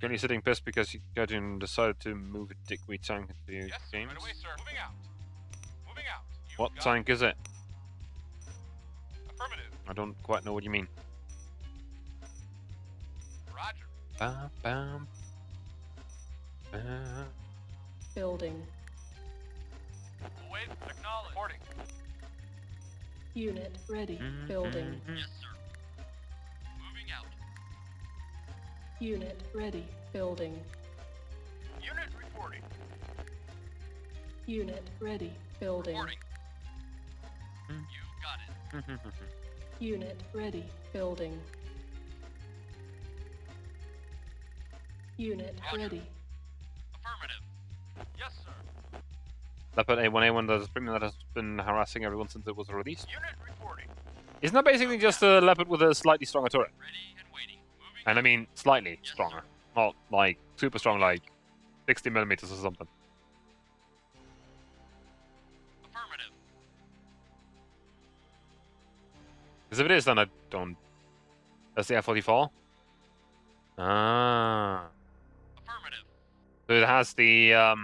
You're only sitting pissed because you decided to move a dickweed tank into your games. Right away, sir. Moving out. Moving out. What tank is it? Affirmative. I don't quite know what you mean. Roger. Bam, bam. Bam. Building. Await. Acknowledge. Reporting. Unit ready. Building. Yes, sir. Moving out. Unit ready. Building. Unit reporting. Unit ready. Building. Reporting. You got it. Unit ready. Building. Unit Roger. ready. Affirmative. Yes, sir. Leopard A1A1 that is premium that has been harassing everyone since it was released. Unit reporting. Isn't that basically just a Leopard with a slightly stronger turret? Ready and waiting. Moving And I mean, slightly Yes, stronger. Not like super strong, like 60mm or something. Affirmative. Because if it is, then I don't... That's the F-44? Ah. Affirmative. So it has the, Roger.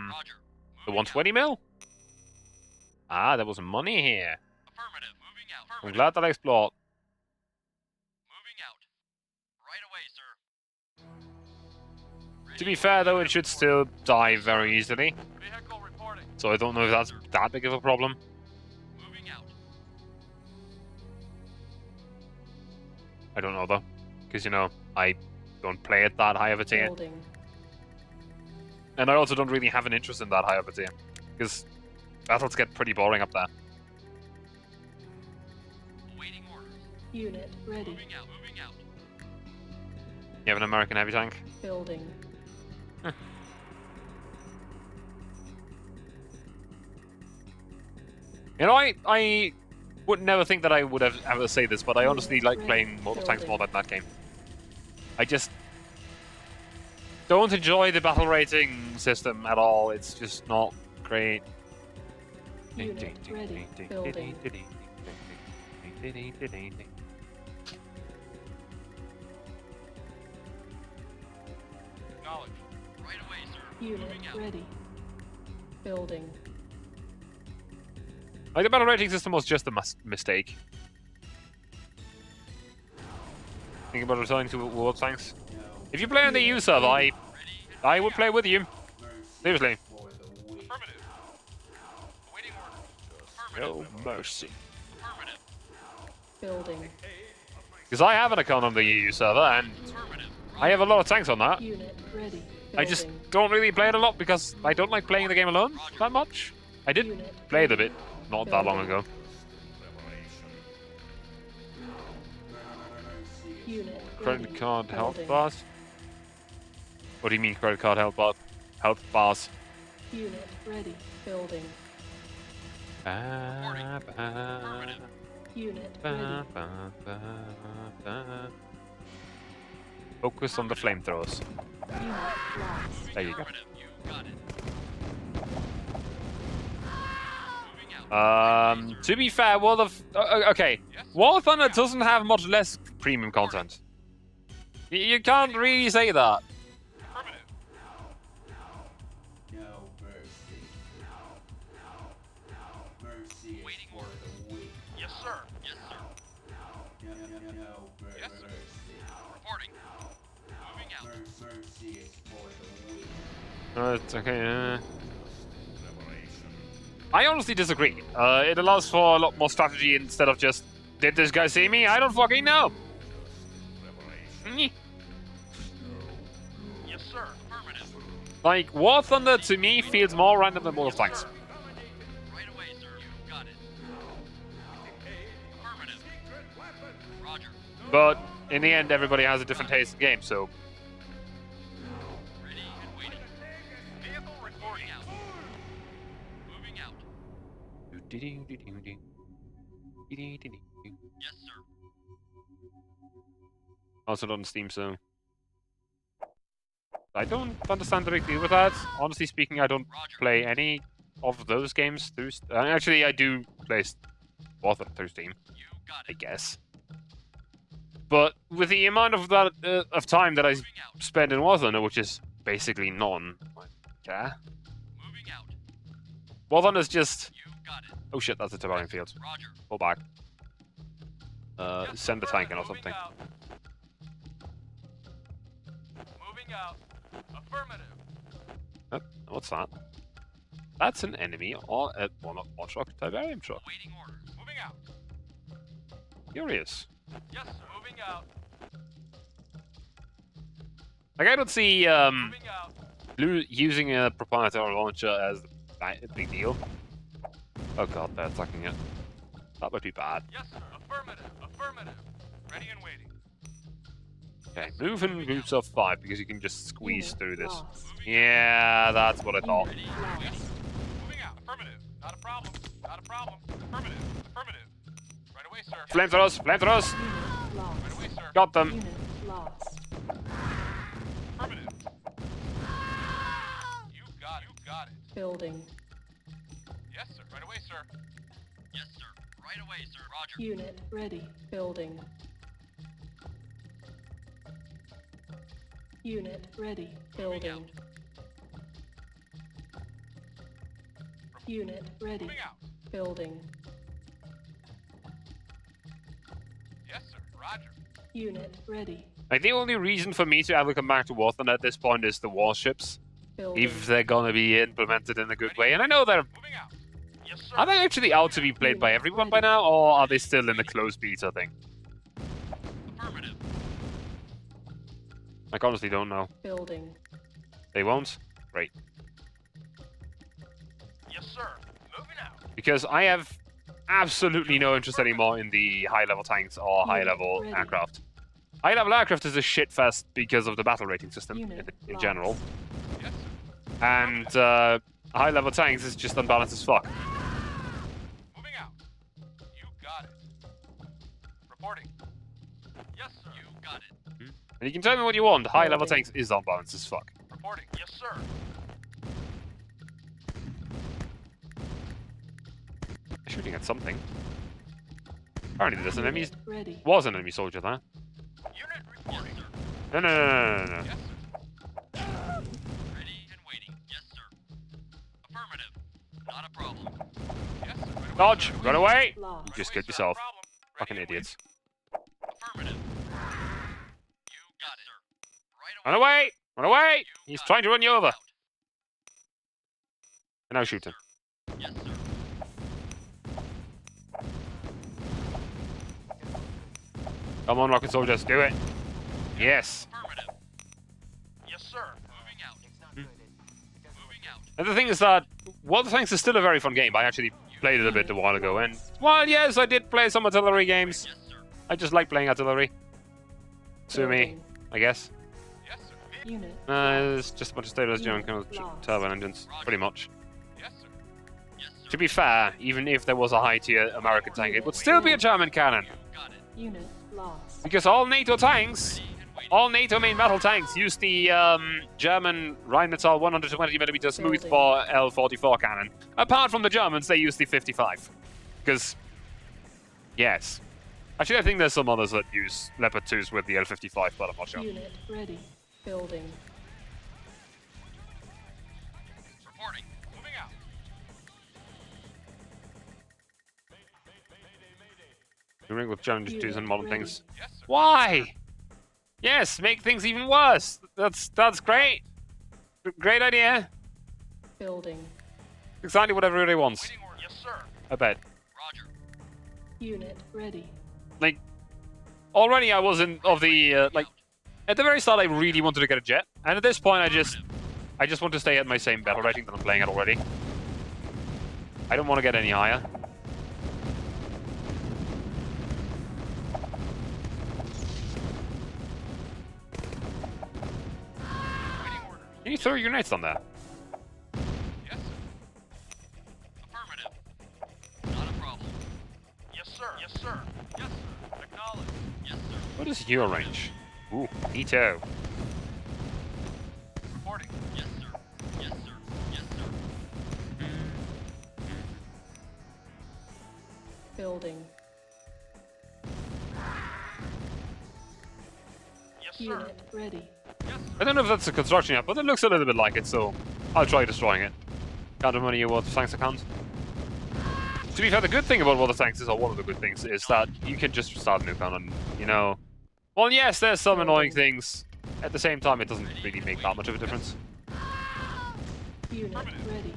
the Moving 120mm? Ah, there was money here. out. Affirmative. Moving out. I'm Affirmative. glad that I explored. Moving out. Right away, sir. To be fair, though, it should still die very easily. Vehicle reporting. So I don't know if that's that big of a problem. Moving out. I don't know, though. Because, you know, I don't play at that high of a tier. Building. And I also don't really have an interest in that high of a tier. Because battles get pretty boring up there. Awaiting orders. Unit ready. Moving out. Moving out. You have an American heavy tank? Building. You know, I would never think that I would have ever say this, but I honestly like playing motor tanks more than that game. I just don't enjoy the battle rating system at all. It's just not great. Unit ready. Building. Acknowledged. Right away, sir. Unit Moving out. ready. Building. Like, the battle rating system was just a mistake. Think about returning to World Tanks. If you play on the EU server, I would play with you. Seriously. Affirmative. Awaiting orders. No Affirmative. mercy. Affirmative. Building. Because I have an account on the EU server, and Affirmative. I have a lot of tanks on that. Unit ready. I just Building. don't really play it a lot because I don't like playing the game alone that much. I did Unit play it a ready. bit not that long ago. Unit Credit ready. card health Building. bars? What do you mean credit card health bar? Health bars? Unit ready. Building. Unit ready. Focus on the flamethrowers. Unit lost. There you go. Affirmative. You got it. Moving out. To be fair, World of... okay, War Thunder doesn't have much less premium content. You can't really say that. Affirmative. No mercy. Mercy is Waiting for order. the weak. Yes, sir. Yes, sir. No Yes, sir. mercy. Reporting. Moving out. Mercy is for the weak. It's okay, I honestly disagree. It allows for a lot more strategy instead of just, did this guy see me? I don't fucking know. Nyeh. Yes, sir. Affirmative. Like, War Thunder to me feels more random than World of Tanks. Right away, sir. You got it. Affirmative. Roger. But in the end, everybody has a different taste in games, so... Ready and waiting. Vehicle reporting out. Moving out. Yes, sir. Also not on Steam, so... I don't understand the big deal with that. Honestly speaking, I don't Roger. play any of those games through... actually, I do play War Thunder through Steam, You got I it. guess. But with the amount of that of time that I Moving out. spend in War Thunder, which is basically none, yeah. Moving out. War Thunder's just. You got it. Oh shit, that's a toboggan field. Roger. Pull back. Yes, Send the tank in or affirmative. something. Moving out. Affirmative. Oh, what's that? That's an enemy or well, not one truck, Tiberium truck. Awaiting orders. Moving out. Curious. Yes, sir. Moving out. Like I don't see Moving out. using a proprietary launcher as a big deal. Oh god, they're attacking it. That would be bad. Yes, sir. Affirmative. Affirmative. Ready and waiting. Okay, move in groups of 5 because you can just squeeze Unit through this. lost. Yeah, that's what I thought. Unit Ready. lost. Moving out. Affirmative. Not a problem. Not a problem. Affirmative. Affirmative. Right away, sir. Flamethrowers, flamethrowers! Unit lost. Right away, sir. Got them. Unit lost. Affirmative. You got it. You got it. Building. Yes, sir. Right away, sir. Yes, sir. Right away, sir. Roger. Unit ready. Building. Unit ready. Building. Unit ready. Moving out. Building. Yes, sir. Roger. Unit ready. Like the only reason for me to ever come back to War Thunder at this point is the warships. Building. If they're gonna be implemented in a good way. And I know they're... Moving out. Yes, sir. Are they actually out to be played by everyone by now? Or are they still in the closed beta thing? Affirmative. I honestly don't know. Building. They won't? Great. Yes, sir. Moving out. Because I have absolutely no interest anymore in the high-level tanks or high-level ready. aircraft. High-level aircraft is a shitfest because of the battle rating system Unit in lost. general. Yes, sir. And high-level tanks is just unbalanced as fuck. Moving out. You got it. Reporting. Yes, sir. You got it. And you can tell me what you want, high-level Building. tanks is unbalanced as fuck. Reporting. Yes, sir. Shooting at something. Apparently there's an enemy... Unit ready. Was an enemy soldier there. Unit reporting. Yes, No, sir. no, no, no, no, no. Yes, sir. Ready and waiting. Yes, sir. Affirmative. Not a problem. Yes, sir. Right away, Dodge! sir. Run away! Lost. You just Right killed away, sir. yourself. Problem. Ready Fucking and idiots. waiting. Affirmative. You got it, sir. Right Run away! Run away! You He's got trying it. to run you over. Out. And now shoot him. Yes, sir. Come on, rocket soldiers, do it! Yes! Affirmative. Yes, sir. Moving out. Moving out. And the thing is that War Tanks is still a very fun game. I actually played it a bit a while ago, and while yes, I did play some artillery games. Yes, sir. I just like playing artillery. Sue me, Building. I guess. Yes, sir. Unit. It's just a bunch of stabilized German turbine engines, pretty much. Yes, sir. Yes, sir. To be fair, even if there was a high-tier American tank, it would still be a German cannon. You got it. Unit lost. Because all NATO tanks, Ready and waiting. all NATO main battle tanks use the German Rheinmetall 120mm smoothbore L44 cannon. Apart from the Germans, they use the 55. Because, yes. Actually, I think there's some others that use Leopard 2s with the L55, but I'm not sure. Unit ready. Building. Reporting. Moving out. Doing with German 2s and modern things. Yes, sir. Why? Yes, make things even worse. That's great. Great idea. Building. Exactly what everybody wants. Waiting order. Yes, sir. I bet. Roger. Unit ready. Like, already I was in of the like. At the very start, I really wanted to get a jet, and at this point, I just want to stay at my same battle rating that I'm playing at already. I don't want to get any higher. Waiting order. Can you throw your grenades on there? Yes, sir. Affirmative. Not a problem. Yes, sir. Yes, sir. Yes, sir. Acknowledge. Yes, sir. What is your range? Ooh, Ito. Reporting. Yes, sir. Yes, sir. Yes, sir. Building. sir. Unit ready. Yes, sir. I don't know if that's a construction yet, but it looks a little bit like it, so I'll try destroying it. Count of money you want tanks account. To be fair, the good thing about water tanks is, or one of the good things, is that you can just start a new gun and, you know... Well, yes, there's some annoying things. At the same time, it doesn't really make that much of a difference. Unit ready.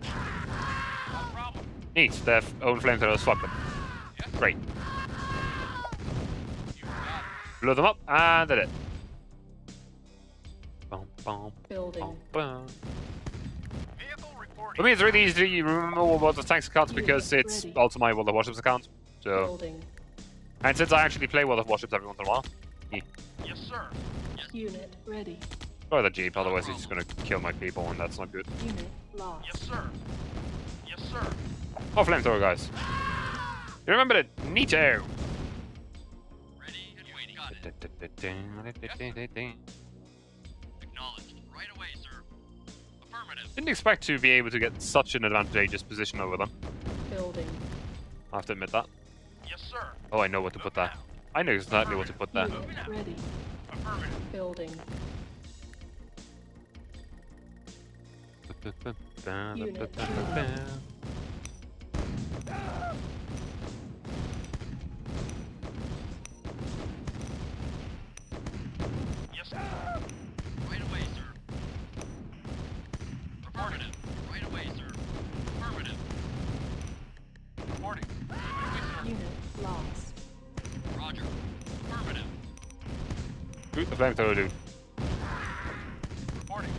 Not a problem. Neat, their own flamethrowers, fuck them. Yes, Great. you got it. Blew them up, and did it. Bum, bum, Building. bum, bum. Vehicle reporting. For me, it's really easy to remember what the tanks account because it's Ready. also my World of Warships account. So, Building. and since I actually play World of Warships every once in a while, Yes, sir. Yes, Unit ready. destroy the Jeep, otherwise he's just gonna kill my people, and that's not good. Unit lost. yes, sir. Yes, sir. Oh, flamethrower, guys. You remember it? Neato! Ready and waiting. Got it. Acknowledged. Right away, sir. Affirmative. Didn't expect to be able to get such an advantageous position over them. Building. I have to admit that. Yes, sir. Oh, I know what to put there. I know exactly what to put there. Unit ready. Affirmative. Building. Unit ready. Yes, sir. Right away, sir. Affirmative. Right away, sir. Affirmative. Reporting. Right away, sir. Unit lost. Roger. Affirmative. Shoot the flamethrower, dude. Reporting.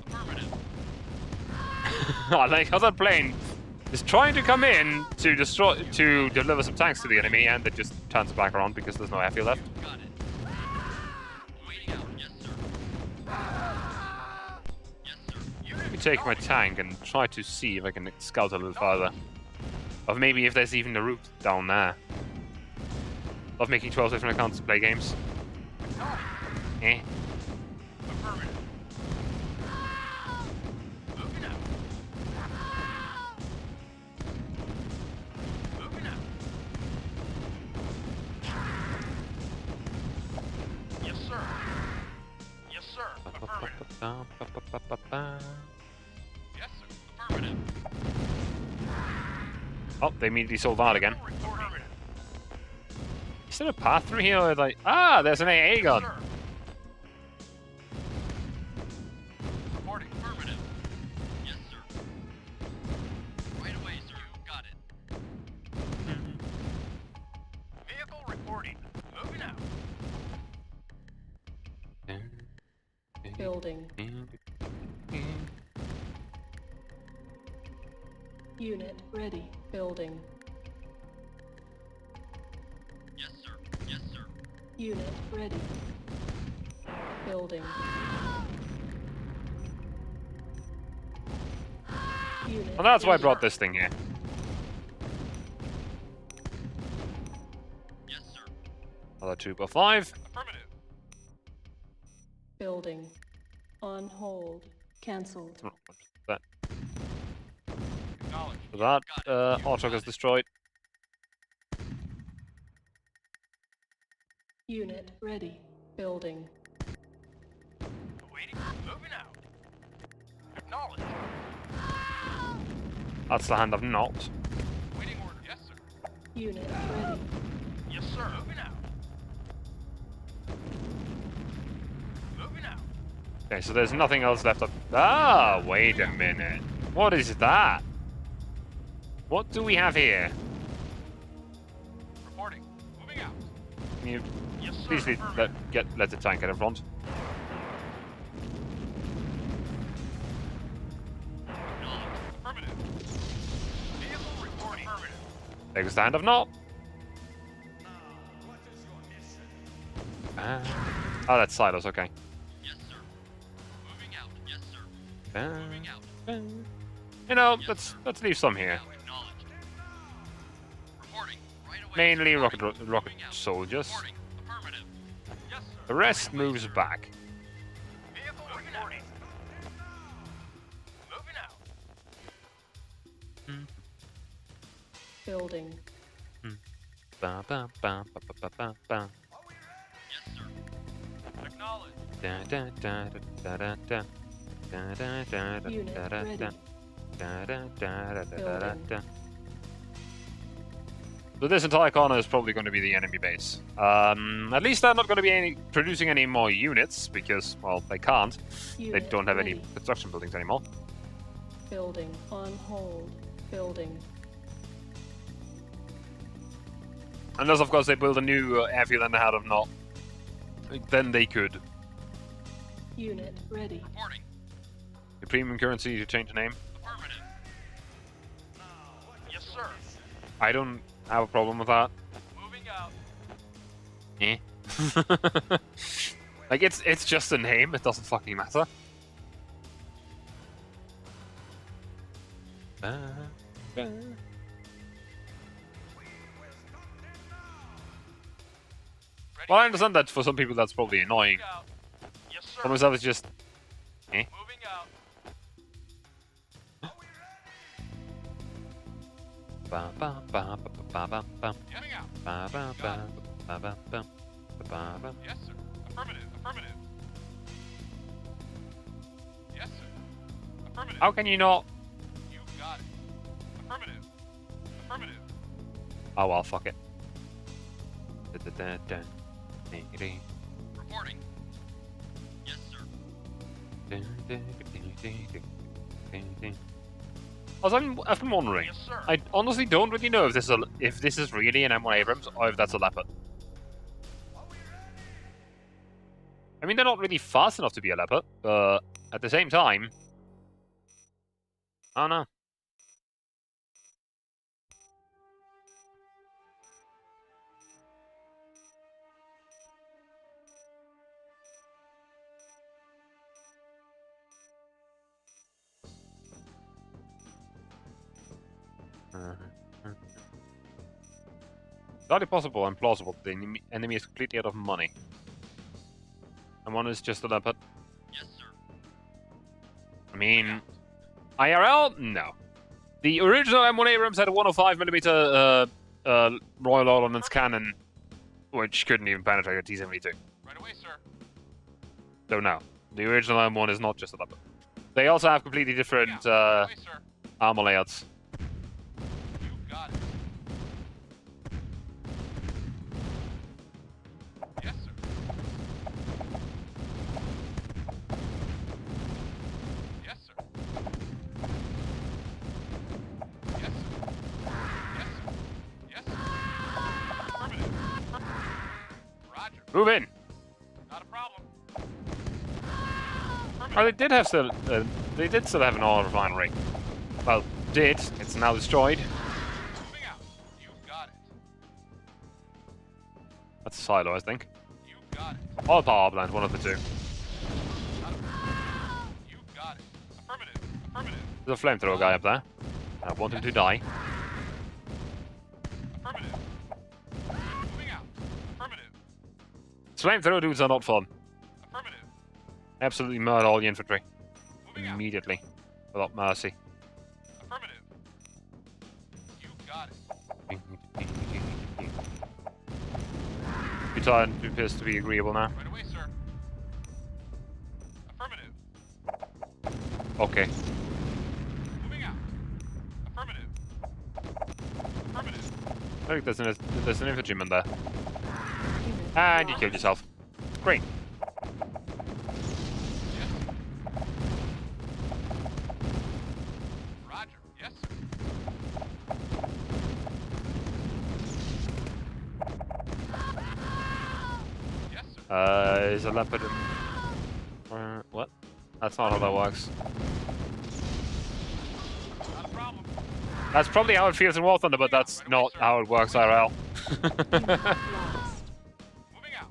Affirmative. I like how that plane is trying to come in to deliver some tanks to the enemy, and it just turns back around because there's no airfield left. Got it. Waiting out. Yes, sir. Yes, sir. Let me take my tank and try to see if I can scout a little further. Of maybe if there's even a route down there. Of making 12 different accounts to play games. Eh. Affirmative. Moving out. Moving out. Yes, sir. Yes, sir. Affirmative. Yes, sir. Affirmative. Oh, they immediately sold out again. Affirmative. Is there a path through here? Or like, ah, there's an AA gun. Sir. Reporting. Affirmative. Yes, sir. Right away, sir. You got it. Vehicle reporting. Moving out. Building. Unit ready. Building. Yes, sir. Yes, sir. Unit ready. Building. Unit Well, that's why I ready. brought this thing here. Yes, sir. Another troop of 5. Affirmative. Building. On hold. Cancelled. That, Acknowledged. that auto is destroyed. Unit ready. Building. Waiting. Moving out. Acknowledged. That's the hand of not. Waiting order. Yes, sir. Unit ready. Yes, sir. Moving out. Moving out. Okay, so there's nothing else left up. Ah, wait a minute. What is that? What do we have here? Reporting. Moving out. Can you Yes, sir. please Affirmative. let the tank get in front? Acknowledged. Affirmative. Vehicle reporting. Affirmative. There goes the hand of not. Oh, that's silos, okay. Yes, sir. Moving out. Yes, sir. Moving out. You know, Yes, let's leave some here. Now acknowledged. Reporting. Right away. Mainly sir. rocket Moving out. soldiers. Reporting. Affirmative. Yes, sir. The rest Right away, moves sir. back. Vehicle reporting. Moving out. Building. Ba, ba, ba, ba, ba, ba, ba, ba. Yes, sir. Acknowledge. Da, da, da, da, da, da. Da, da, da, da, Unit da, da, ready. da. Da, da, da, da, da, da, Building. da. So this entire corner is probably going to be the enemy base. At least they're not going to be producing any more units, because, well, they can't. They Unit don't have any ready. construction buildings anymore. Building. On hold. Building. Unless, of course, they build a new airfield and out of not. Then they could. Unit ready. Reporting. The premium currency to change the name. Affirmative. Yes, sir. I don't have a problem with that. Moving out. Eh. Like, it's just a name, it doesn't fucking matter. Ready. Well, I understand that for some people that's probably annoying. Moving out. Yes, sir. For myself, it's just... Moving out. Ba, ba, ba, ba, ba, ba, ba. Moving out. Ba, ba, ba, ba, ba, ba, ba, ba. Yes, sir. Affirmative. Affirmative. Yes, sir. Affirmative. How can you not... You got it. Affirmative. Affirmative. Oh well, fuck it. Da, da, da, da. Dee, dee. Reporting. Yes, sir. Dee, dee, dee, dee, dee, dee, dee. I've been wondering. Yes, sir. I honestly don't really know if this is really an M1 Abrams or if that's a Leopard. I mean, they're not really fast enough to be a Leopard, but at the same time, I don't know. It's hardly possible and plausible that the enemy is completely out of money. And one is just a Leopard. Yes, sir. I mean, IRL? No. The original M1 Abrams had a 105mm Royal Ordnance cannon, which couldn't even penetrate a T-72. Right away, sir. So no, the original M1 is not just a Leopard. They also have completely different Right away, sir. armor layouts. You got it. Yes, sir. Yes, sir. Yes, sir. Yes, sir. Yes, sir. Affirmative. Roger. Move in! Not a problem. Oh, they did still have an oil refinery. Well, did. It's now destroyed. Moving out. You got it. That's a silo, I think. You got it. Or a power plant, one of the two. Not a problem. You got it. Affirmative. Affirmative. There's a flamethrower guy up there. I want him to die. Affirmative. Moving out. Affirmative. Flamethrower dudes are not fun. Affirmative. Absolutely murder all the infantry. Moving out. Immediately. Without mercy. Affirmative. You got it. Too tired and too pissed to be agreeable now. Right away, sir. Affirmative. Okay. Moving out. Affirmative. Affirmative. I think there's an infantryman there. Unit And you lost. killed yourself. Great. Yes. Roger. Yes, sir. Yes, sir. Is a leopard what? That's not how that works. Not a problem. That's probably how it feels in War Thunder, but that's not how it works IRL. Unit lost. Moving out.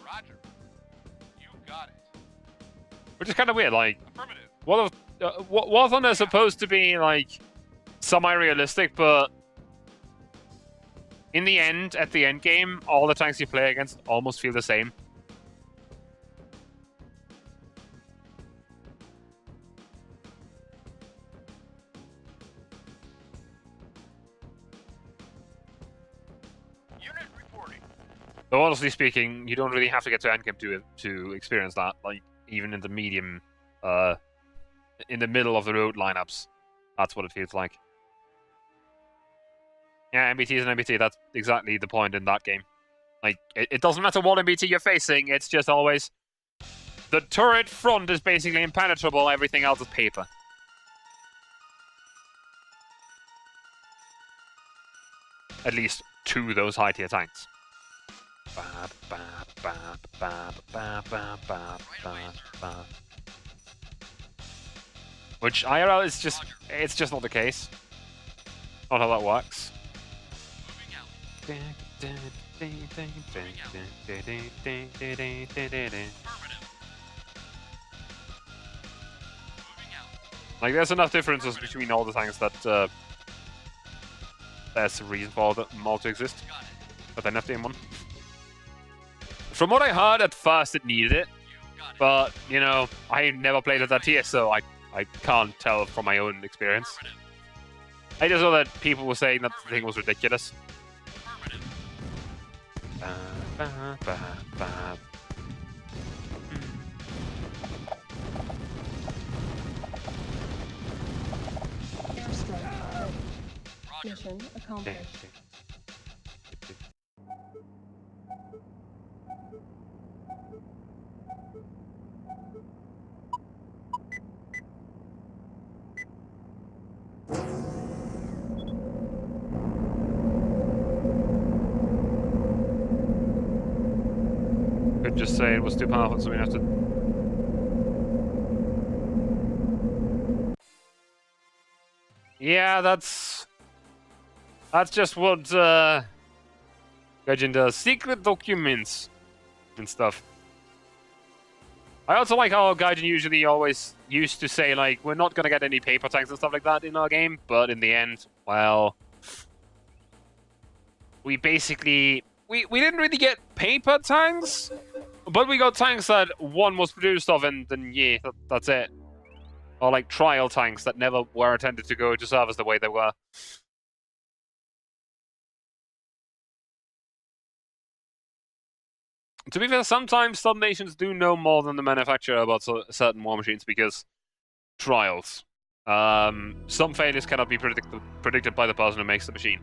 Roger. You got it. Which is kind of weird, like, Affirmative. War Thunder is supposed to be, like, semi-realistic, but in the end, at the end game, all the tanks you play against almost feel the same. Though honestly speaking, you don't really have to get to endgame to experience that. Like even in the medium, in the middle of the road lineups, that's what it feels like. Yeah, MBT is an MBT. That's exactly the point in that game. Like it doesn't matter what MBT you're facing. It's just always the turret front is basically impenetrable. Everything else is paper. At least to those high tier tanks. Which IRL is just, it's just not the case. Not how that works. Like there's enough differences between all the tanks that there's a reason for them all to exist. But then have to aim one. From what I heard, at first it needed it. But, you know, I never played at that tier, so I can't tell from my own experience. I just know that people were saying that the thing was ridiculous. Airstrike. Mission accomplished. Could just say it was too powerful, so we have to. Yeah, that's just what Gaijin does. Secret documents and stuff. I also like how Gaijin usually always used to say, like, we're not gonna get any paper tanks and stuff like that in our game, but in the end, well, we basically we didn't really get paper tanks, but we got tanks that one was produced of, and then yeah, that's it. Or like trial tanks that never were intended to go to service the way they were. To be fair, sometimes some nations do know more than the manufacturer about certain war machines because trials. Some failures cannot be predicted by the person who makes the machine.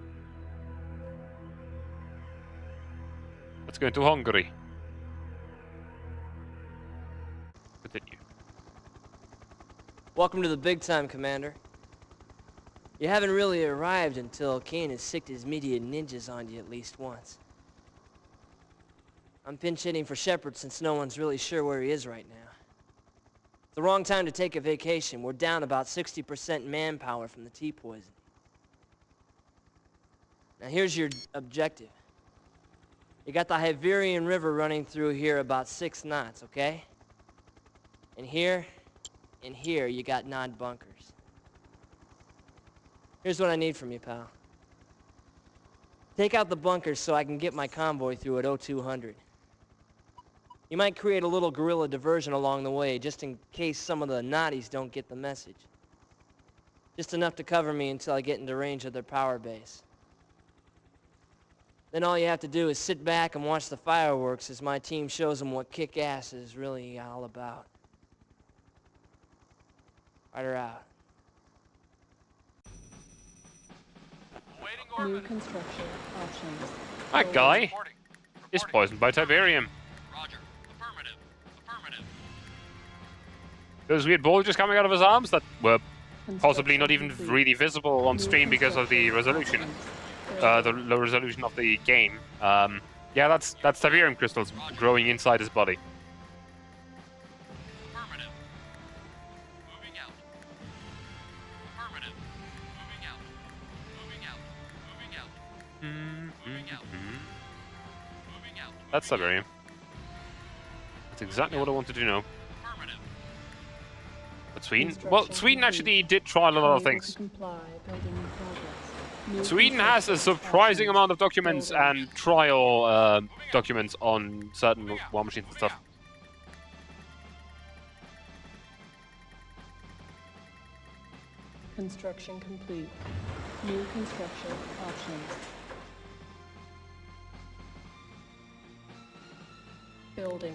Let's go into Hungary. Continue. Welcome to the big time, Commander. You haven't really arrived until Kane has sicked his media ninjas on you at least once. I'm pinch hitting for Shepard since no one's really sure where he is right now. It's the wrong time to take a vacation. We're down about 60% manpower from the T-poison. Now here's your objective. You got the Iberian River running through here about 6 knots, okay? And here, you got 9 bunkers. Here's what I need from you, pal. Take out the bunkers so I can get my convoy through at 0200. You might create a little guerrilla diversion along the way, just in case some of the Nazis don't get the message. Just enough to cover me until I get into range of their power base. Then all you have to do is sit back and watch the fireworks as my team shows them what kick-ass is really all about. Rider out. New construction options. That guy Reporting. is poisoned by Tiberium. Roger. Affirmative. Affirmative. Those weird balls just coming out of his arms that were possibly not even Construction really visible on stream because of the resolution. The low resolution of the game. Yeah, that's Tiberium crystals growing inside his body. Affirmative. Moving out. Affirmative. Moving out. Moving out. Moving out. Moving out. Moving out. That's Tiberium. That's exactly what I wanted to know. Affirmative. But Sweden? Well, Sweden actually did try a lot of things. Sweden has a surprising amount of documents and trial documents on certain war machines and stuff. Construction complete. New construction options. Building.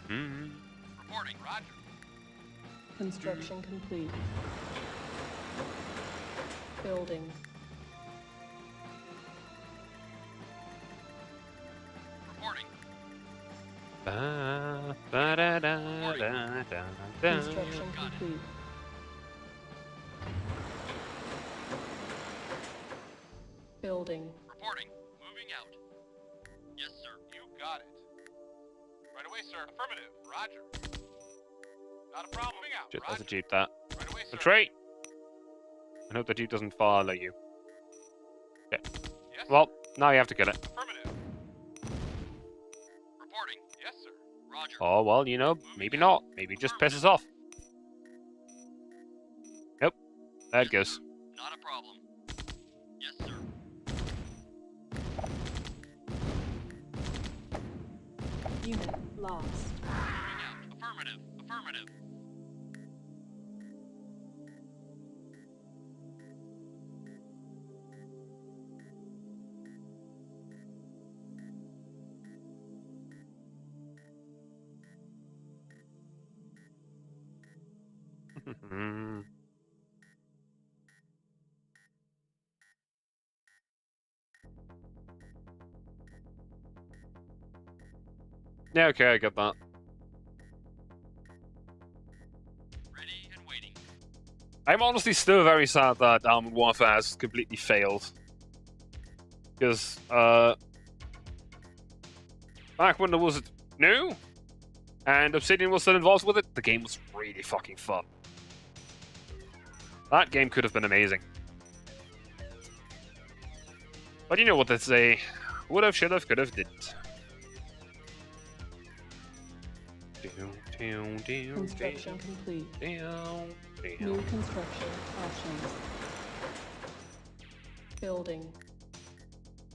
Reporting, roger. Construction complete. Building. Reporting. Construction complete. Building. Reporting. Moving out. Yes, sir. You got it. Right away, sir. Affirmative. Roger. Not a problem. Moving out. Shit, that's a Roger. jeep, that. Right away, sir. Retreat! I hope the jeep doesn't follow you. Okay. Yes. Well, now you have to kill it. Affirmative. Reporting. Yes, sir. Roger. Oh, well, you know, maybe not. Maybe it just pisses off. Yep. There it goes. Not a problem. Yes, sir. Unit lost. Moving out. Affirmative. Affirmative. Yeah, okay, I got that. Ready and waiting. I'm honestly still very sad that Armored Warfare has completely failed. Because, back when it was new, and Obsidian was still involved with it, the game was really fucking fun. That game could have been amazing. But you know what they say. Would have, should have, could have, didn't. Construction complete. New construction options. Building.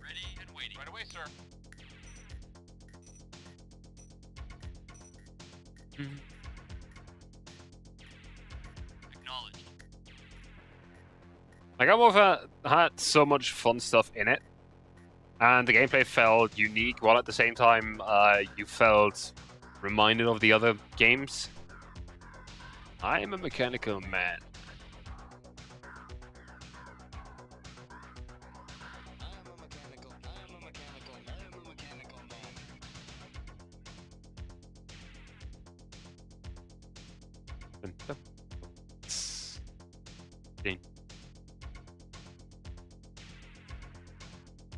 Ready and waiting. Right away, sir. Acknowledged. Like, Armored Warfare had so much fun stuff in it, and the gameplay felt unique, while at the same time, you felt reminded of the other games. I am a mechanical man.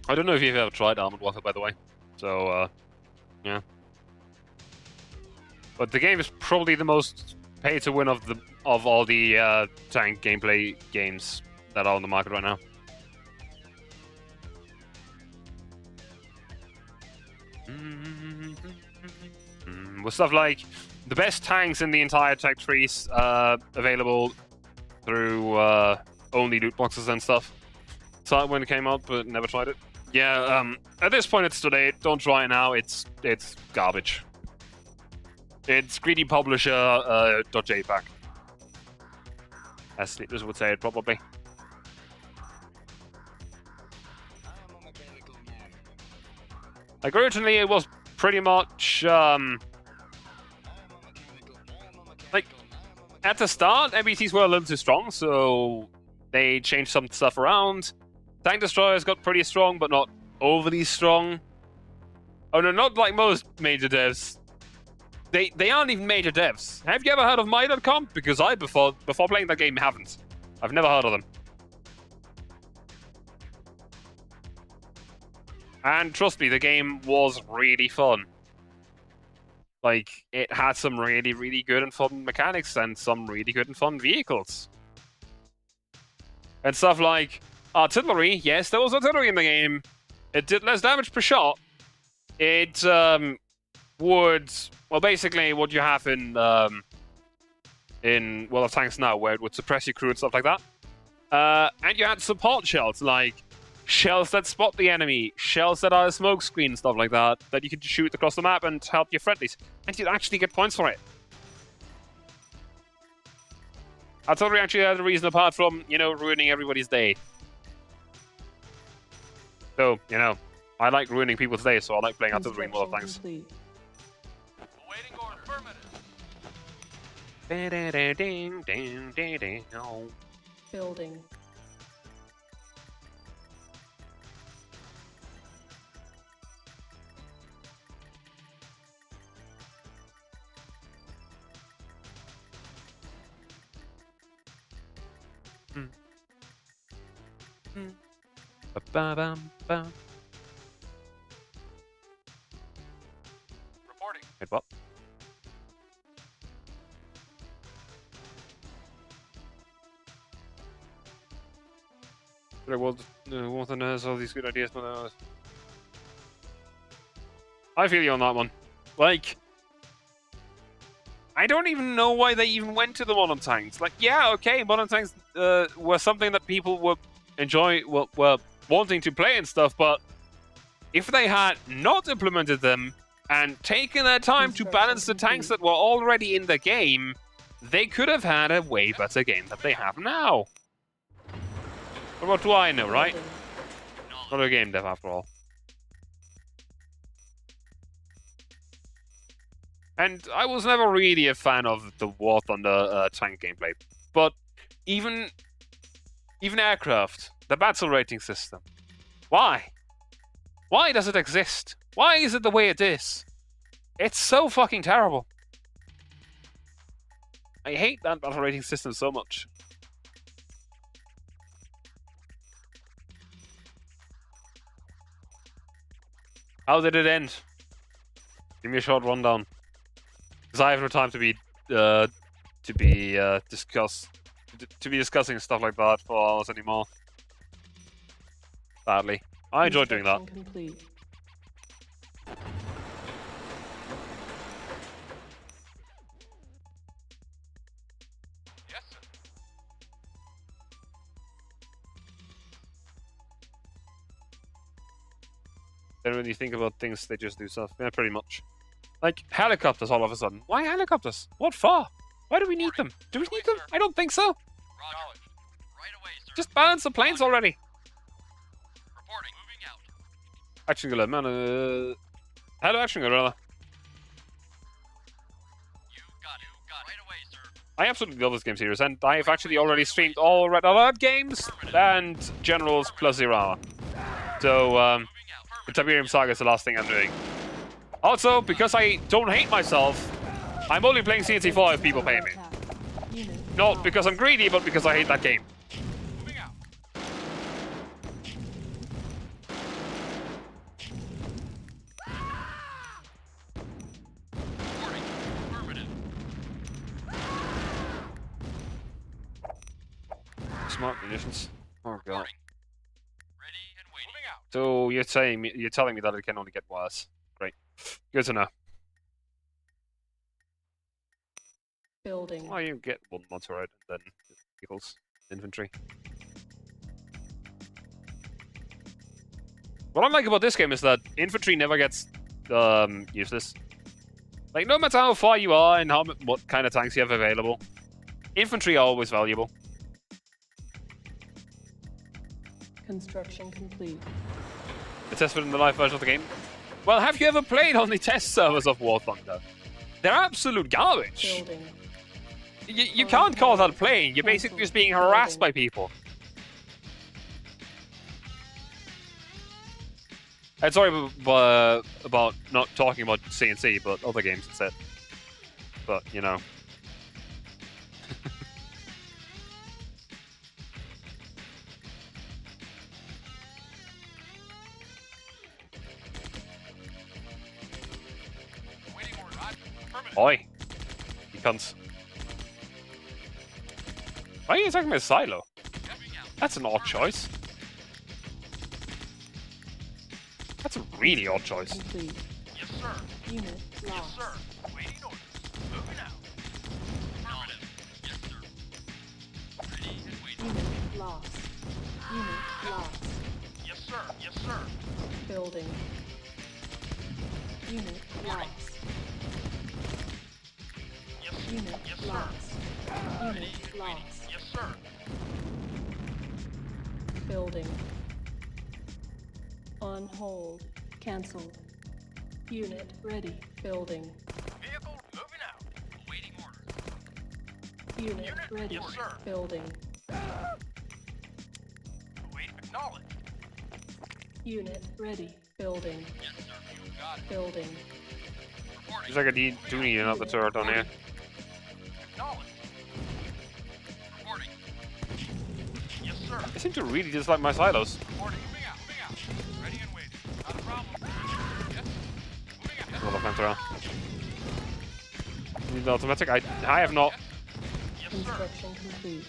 I don't know if you've ever tried Armored Warfare, by the way. So, yeah. But the game is probably the most pay-to-win of all the tank gameplay games that are on the market right now. With stuff like the best tanks in the entire tech trees available through only loot boxes and stuff. Saw it when it came out, but never tried it. Yeah, at this point it's too late. Don't try it now. It's garbage. It's greedy publisher .jpg, as Sleepless would say it probably. Like originally it was pretty much like at the start MBTs were a little too strong, so they changed some stuff around. Tank destroyers got pretty strong, but not overly strong. Oh no, not like most major devs. They aren't even major devs. Have you ever heard of my.com? Because I, before playing that game, haven't. I've never heard of them. And trust me, the game was really fun. Like, it had some really, really good and fun mechanics and some really good and fun vehicles. And stuff like artillery. Yes, there was artillery in the game. It did less damage per shot. It would... Well, basically, what you have in World of Tanks now, where it would suppress your crew and stuff like that. And you had support shells, like shells that spot the enemy, shells that are a smoke screen, stuff like that, that you could shoot across the map and help your friendlies. And you'd actually get points for it. Artillery actually had a reason apart from, you know, ruining everybody's day. So, you know, I like ruining people's days, so I like playing artillery more of things. Complete. Awaiting order. Affirmative. Building. Ba-ba-bam-bam. Reporting. Wait, what? There was one has all these good ideas, but I feel you on that one. Like, I don't even know why they even went to the modern tanks. Like, yeah, okay, modern tanks were something that people were were wanting to play and stuff, but if they had not implemented them and taken their time to balance the tanks that were already in the game, they could have had a way better game than they have now. But what do I know, right? Not a game dev after all. And I was never really a fan of the War Thunder tank gameplay. But even aircraft, the battle rating system. Why? Why does it exist? Why is it the way it is? It's so fucking terrible. I hate that battle rating system so much. How did it end? Give me a short rundown. Because I have no time to be discussing stuff like that for hours anymore. Sadly, I enjoyed doing that. Complete. Yes, sir. Then when you think about things, they just do stuff. Yeah, pretty much. Like, helicopters all of a sudden. Why helicopters? What for? Why do we need them? Do we need them? I don't think so. Roger. Right away, sir. Just balance the planes already. Reporting. Moving out. Action gorilla, man. Hello, action gorilla. You got it. Right away, sir. I absolutely love this game series, and I've actually already streamed all Red Alert games and Generals plus Zero. So, Moving out. the Tiberium Saga is the last thing I'm doing. Also, because I don't hate myself, I'm only playing CNC4 if people pay me. Unit Not because I'm greedy, but because I hate that game. Moving out. Reporting. Affirmative. Smart munitions. Oh god. Reporting. Ready and waiting. Moving out. So you're telling me that it can only get worse. Great. Good to know. building. Oh, you get one more turret and then equals infantry. What I like about this game is that infantry never gets useless. Like, no matter how far you are and what kind of tanks you have available, infantry are always valuable. Construction complete. The test in the live version of the game. Well, have you ever played on the test servers of War Thunder? They're absolute garbage. Building. You can't call that playing. You're basically just being harassed by people. And sorry about not talking about CNC, but other games instead. But, you know. Waiting order. Affirmative. Oi. You cunts. Why are you attacking my silo? Moving out. That's an odd choice. That's a really odd choice. Complete. Yes, sir. Unit Yes, lost. sir. Waiting orders. Moving out. Affirmative. Yes, sir. Ready and waiting. Unit lost. Unit lost. Yes, sir. Yes, sir. Building. Unit lost. Yes, Unit yes, sir. lost. Ready Unit and waiting. lost. Yes, sir. Building. On hold. Cancelled. Unit ready. Building. Vehicle moving out. Awaiting orders. Unit ready. Yes, sir. Building. Awaiting acknowledged. Unit ready. Building. Yes, sir. You got it. Building. Reporting. Seems like I do need another turret on here. Acknowledged. Reporting. Yes, sir. I seem to really dislike my silos. Reporting. Moving out. Moving out. Ready and waiting. Not a problem. Yes. Moving out. A lot of Pantera. Need the automatic? I have not. Yes, sir. Construction complete.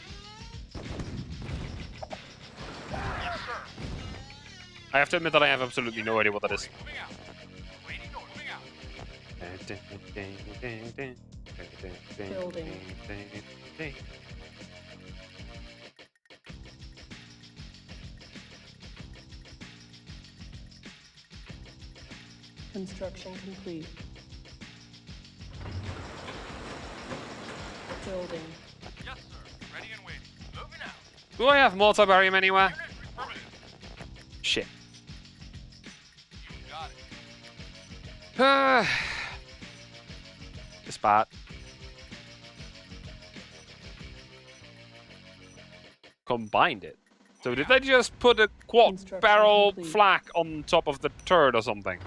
Yes, sir. I have to admit that I have absolutely no idea what that is. Moving out. Waiting order. Moving out. Building. Construction complete. Building. Yes, sir. Ready and waiting. Moving out. Do I have multi-barium anywhere? Unit affirmative. Shit. You got it. This bad. Combined it. So did they just put a quad Construction barrel complete. flak on top of the turret or something?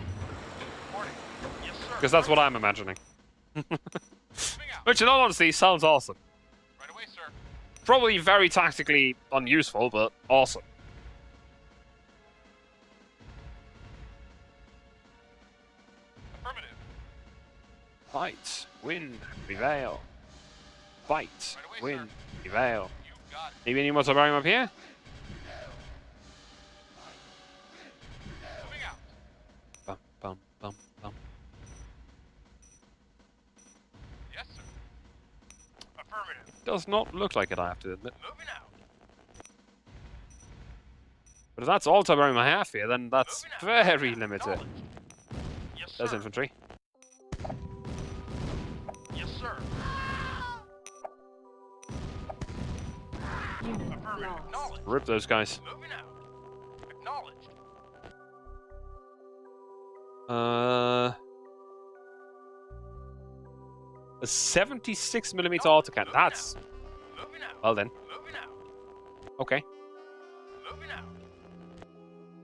Reporting. Yes, sir. Because that's what I'm imagining. Moving out. Which in all honesty sounds awesome. Right away, sir. Probably very tactically unuseful, but awesome. Affirmative. Fight, win, prevail. Fight, Right away, win, prevail. You got it. Maybe any more barium up here? Moving out. Bum, bum, bum, bum. Yes, sir. Affirmative. Does not look like it, I have to admit. Moving out. But if that's all barium I have here, then that's Moving out. very limited. Acknowledged. Yes, sir. There's infantry. Yes, sir. Unit Affirmative. lost. Acknowledged. Rip those guys. Moving out. Acknowledged. A 76mm autocannon. That's Moving out. well then. Moving out. Okay. Moving out.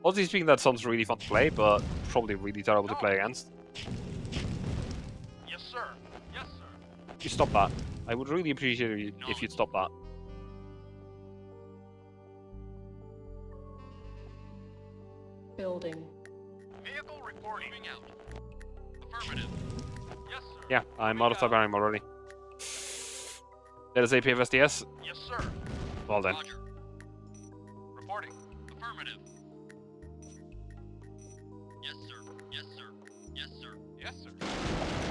Honestly speaking, that sounds really fun to play, but probably really terrible to play against. Yes, sir. Yes, sir. You stop that. I would really appreciate it if you'd stop that. Building. Vehicle reporting. Moving out. Affirmative. Yes, sir. Yeah, I'm out of barium already. That is APFSDS. Yes, sir. Well then. Roger. Reporting. Affirmative. Yes, sir. Yes, sir. Yes, sir. Yes, sir.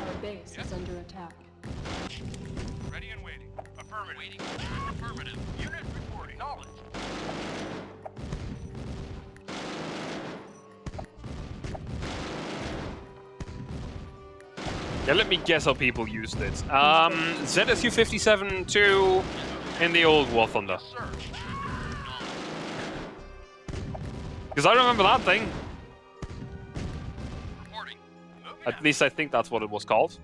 Our base Yes. is under attack. Ready and waiting. Affirmative. Waiting. Affirmative. Unit reporting. Knowledge. Yeah, let me guess how people used it. ZSU-57-2 in the old War Thunder. Yes, sir. Because I remember that thing. Reporting. Moving At out. least I think that's what it was called.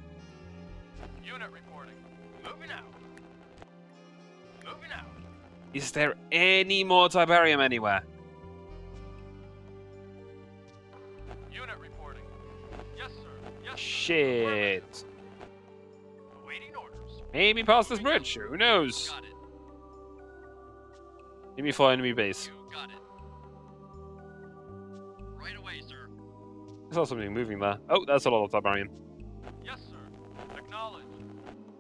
Unit reporting. Moving out. Moving out. Is there any more Tiberium anywhere? Unit reporting. Yes, sir. Yes, sir. Shit. Awaiting orders. Maybe past this bridge. Who knows? Got it. Enemy for enemy base. You got it. Right away, sir. I saw something moving there. Oh, that's a lot of Tiberium. Yes, sir. Acknowledged.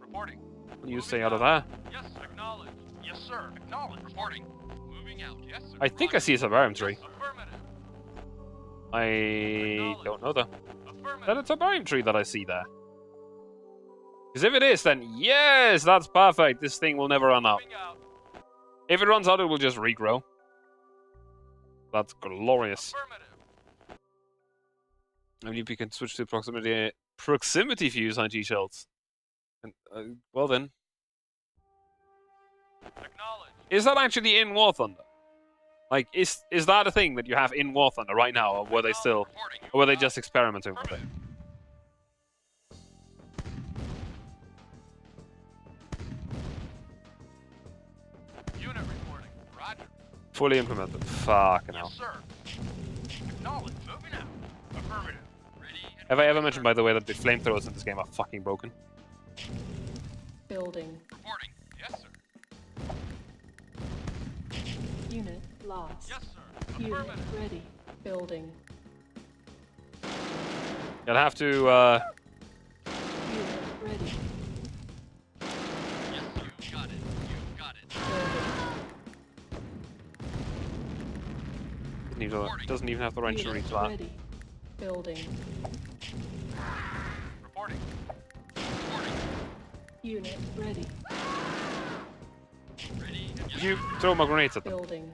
Reporting. You stay out of there. Yes, acknowledged. Yes, sir. Acknowledged. Reporting. Moving out. Yes, sir. I think I see a Tiberium tree. Affirmative. I don't know though. Is that a Affirmative. Tiberium tree that I see there? Because if it is, then yes, that's perfect. This thing will never run out. Moving out. If it runs out, it will just regrow. That's glorious. Affirmative. I mean, if you can switch to proximity fuse IG shells. And, well then. Acknowledged. Is that actually in War Thunder? Like, is that a thing that you have in War Thunder right now, or were they still, Reporting. or were they just experimenting with it? Unit reporting. Roger. Fully implemented. Fucking hell. Yes, sir. Acknowledge. Moving out. Affirmative. Ready. and Have I ever ready, mentioned, sir. by the way, that the flamethrowers in this game are fucking broken? Building. Reporting. Yes, sir. Unit lost. Yes, sir. Unit Affirmative. ready. Building. You'll have to, Unit ready. Yes, you got it. You got it. Building. doesn't even have the range to Unit reach that. ready. Building. Reporting. Reporting. Unit ready. Ready. and Did yes, you throw my grenades at them? Building.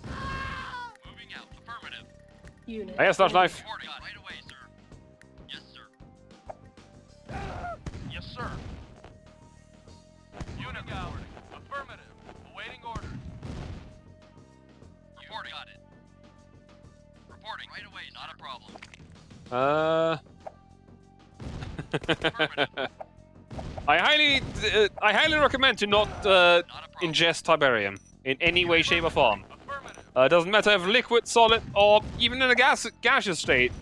moving out. Affirmative. Unit. I guess that's ready. life. Reporting. Right away, sir. Yes, sir. Yes, sir. Unit reporting. Affirmative. Awaiting orders. Reporting. Got it. Reporting. Right away. Not a problem. Affirmative. I highly recommend to not Not a problem. ingest Tiberium in any way, shape, or form. Affirmative. Doesn't matter if liquid, solid, or even in a gaseous state.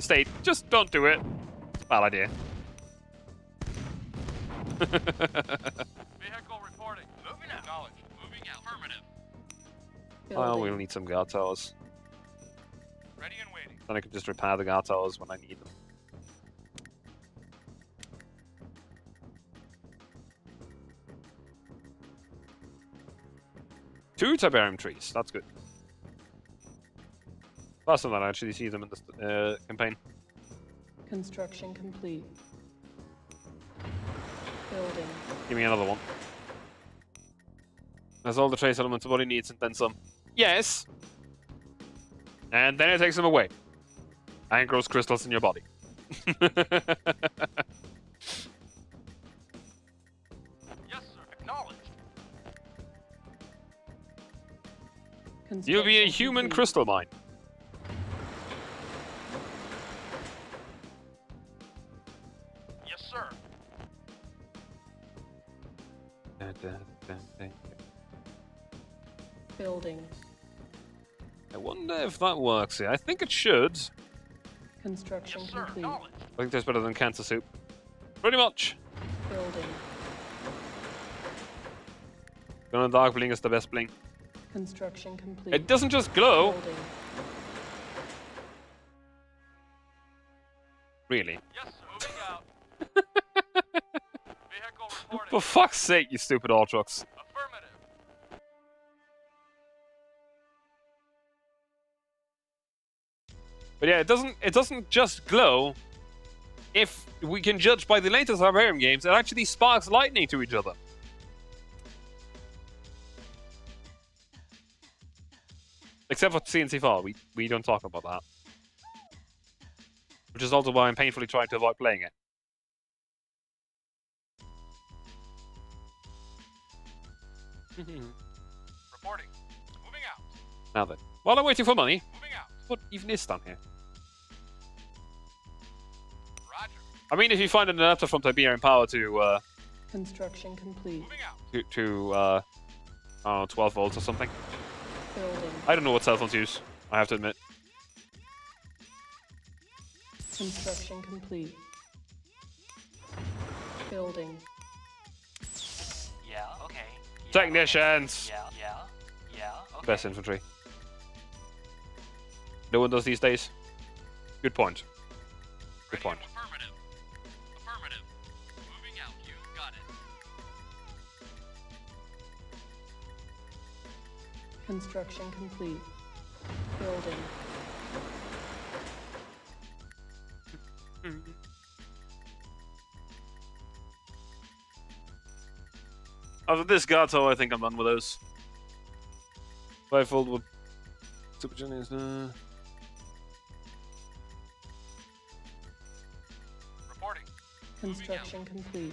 Just don't do it. It's a bad idea. Vehicle reporting. Moving out. Acknowledge. Moving out. Affirmative. Oh, Building. we'll need some guard towers. Ready and waiting. Then I can just repair the guard towers when I need them. Two Tiberium trees. That's good. Last time I actually see them in this campaign. Construction complete. Building. Give me another one. That's all the trace elements the body needs and then some. Yes! And then it takes them away. And grows crystals in your body. Yes, sir. Acknowledged. You'll be a Construction human complete. crystal mine. Yes, sir. Building. I wonder if that works here. I think it should. Construction Yes, sir. complete. Acknowledged. I think that's better than cancer soup. Pretty much. Building. Gonna dark bling is the best bling. Construction complete. It doesn't just glow. Building. Really. Yes, sir. Moving out. Vehicle reporting. For fuck's sake, you stupid Ultrox. Affirmative. But yeah, it doesn't just glow. If we can judge by the latest Tiberium games, it actually sparks lightning to each other. Except for CNC4, we don't talk about that. Which is also why I'm painfully trying to avoid playing it. Reporting. Moving out. Now then, while I'm waiting for money, Moving out. what even is down here? Roger. I mean, if you find an adapter from Tiberium Power to Construction complete. Moving out. I don't know, 12 volts or something. Building. I don't know what cell phones use, I have to admit. Construction complete. Building. Yeah, okay. Yeah, Technicians! Yeah, okay. Best infantry. No one does these days. Good point. Good Ready point. and affirmative. Affirmative. Moving out. You got it. Construction complete. Building. After this Gato, I think I'm done with those. Fivefold with Super Genius. Reporting. Construction complete.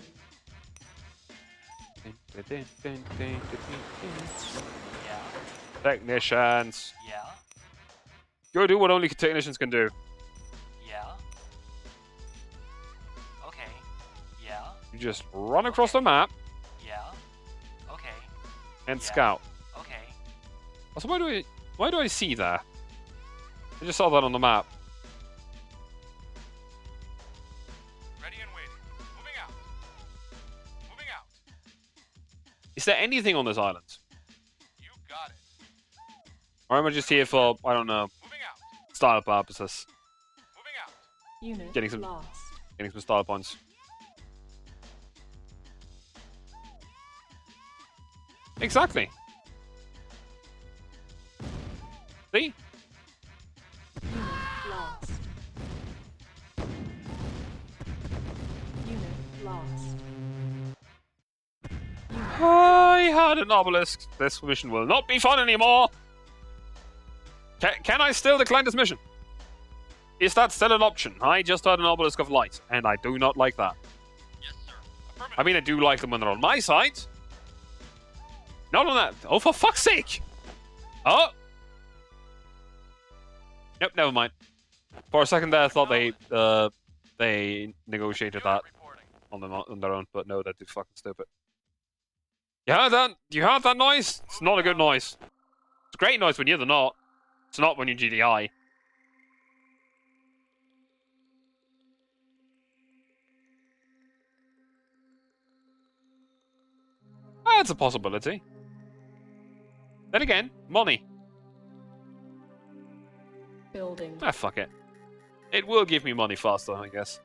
Yeah. Technicians. Yeah. Go do what only technicians can do. Yeah. Okay. Yeah. You just run across the map Yeah. Okay. and Yeah. scout. Okay. Also, why do I see that? I just saw that on the map. Ready and waiting. Moving out. Moving out. Is there anything on this island? You got it. Or am I just here for, I don't know, Moving out. style purposes? Moving out. Unit Getting some- lost. Getting some style points. Exactly. See? Unit lost. Unit lost. I had an obelisk. This mission will not be fun anymore. Can I still decline this mission? Is that still an option? I just had an obelisk of light, and I do not like that. Yes, sir. Affirmative. I mean, I do like them when they're on my side. Not on that. Oh, for fuck's sake! Oh! Nope, never mind. For a second there, I thought they negotiated that Reporting. on their own, but no, they're too fucking stupid. You heard that? You heard that noise? It's not a good noise. It's a great noise when you're the not. It's not when you're GDI. That's a possibility. Then again, money. Building. Ah, fuck it. It will give me money faster, I guess.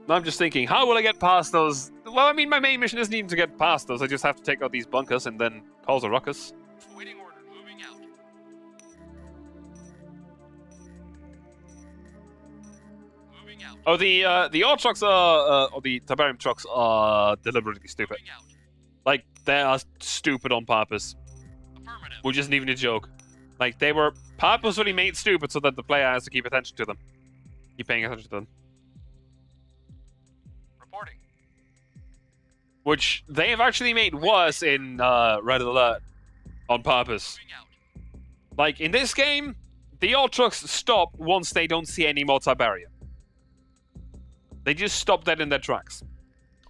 I'm just thinking, how will I get past those? Well, I mean, my main mission isn't even to get past those. I just have to take out these bunkers and then cause a ruckus. Waiting order. Moving out. Moving out. Oh, the ore trucks are, or the Tiberium trucks are deliberately stupid. Moving out. Like, they are stupid on purpose. Affirmative. Which isn't even a joke. Like, they were purposefully made stupid so that the player has to keep attention to them. Keep paying attention to them. Reporting. Which they have actually made worse in Red Alert on purpose. Moving out. Like, in this game, the ore trucks stop once they don't see any more Tiberium. They just stop dead in their tracks.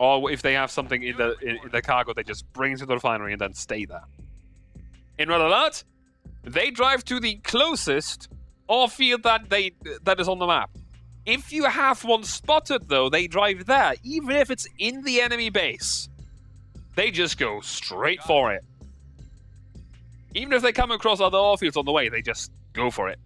Or if they have something in the cargo, they just bring it to the refinery and then stay there. In Red Alert, they drive to the closest ore field that is on the map. If you have one spotted, though, they drive there, even if it's in the enemy base. They just go straight for it. Even if they come across other ore fields on the way, they just go for it.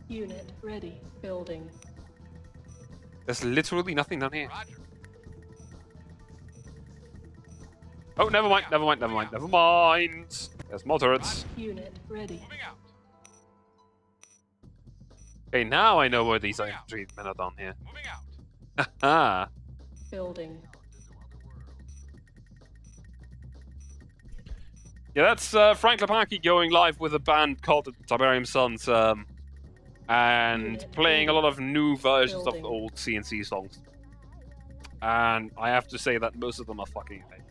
Unit ready. Building. There's literally nothing down here. Roger. Oh, never mind, never mind, never mind, never mind. There's more turrets. Unit ready. Moving out. Okay, now I know where these infantry men are down here. Moving out. Ah. Building. Yeah, that's Frank Lepaki going live with a band called the Tiberium Sons, and playing a lot of new versions of old CNC songs. And I have to say that most of them are fucking amazing.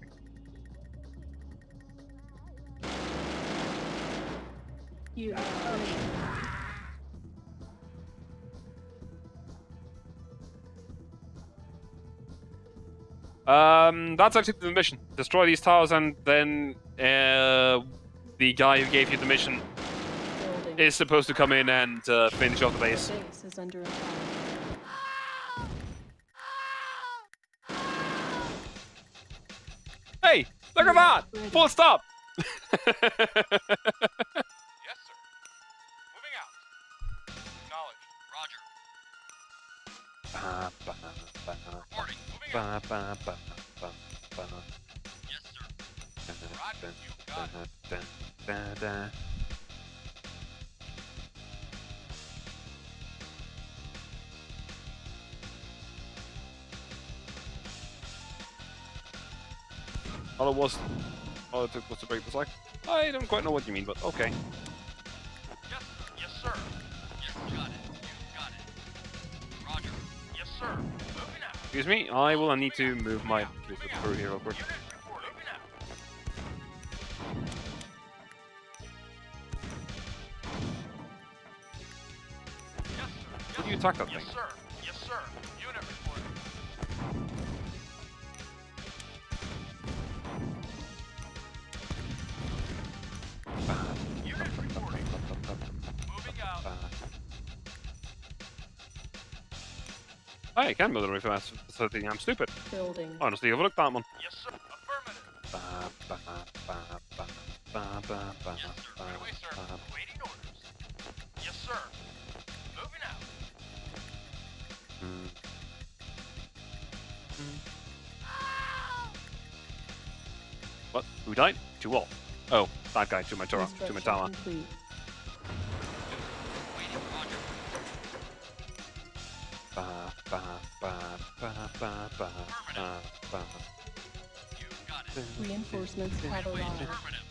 Unit ready. That's actually the mission. Destroy these towers, and then the guy who gave you the mission Building. is supposed to come in and finish off the base. Base is under attack. Hey, look at that! Ready. Full stop! Yes, sir. Moving out. Acknowledged. Roger. Reporting. Moving out. Yes, sir. Roger. You got it. All it took was to break the cycle. I don't quite know what you mean, but okay. Yes, sir. Yes, you got it. You got it. Roger. Yes, sir. Moving out. Excuse me, I will need to move my through here real quick. Unit report. Moving out. Yes, sir. How do you attack that Yes, thing? sir. Yes, sir. Unit reporting. Unit reporting. Moving out. I can build a refill facility, I'm stupid. Building. Honestly, overlooked that one. Yes, sir. Affirmative. Yes, sir. Right away, sir. Waiting orders. Yes, sir. Moving out. What? Who died? To all. Oh, that guy to my tower. To my Construction tower. complete. Waiting. Roger. You got it. Reinforcements have arrived. Affirmative.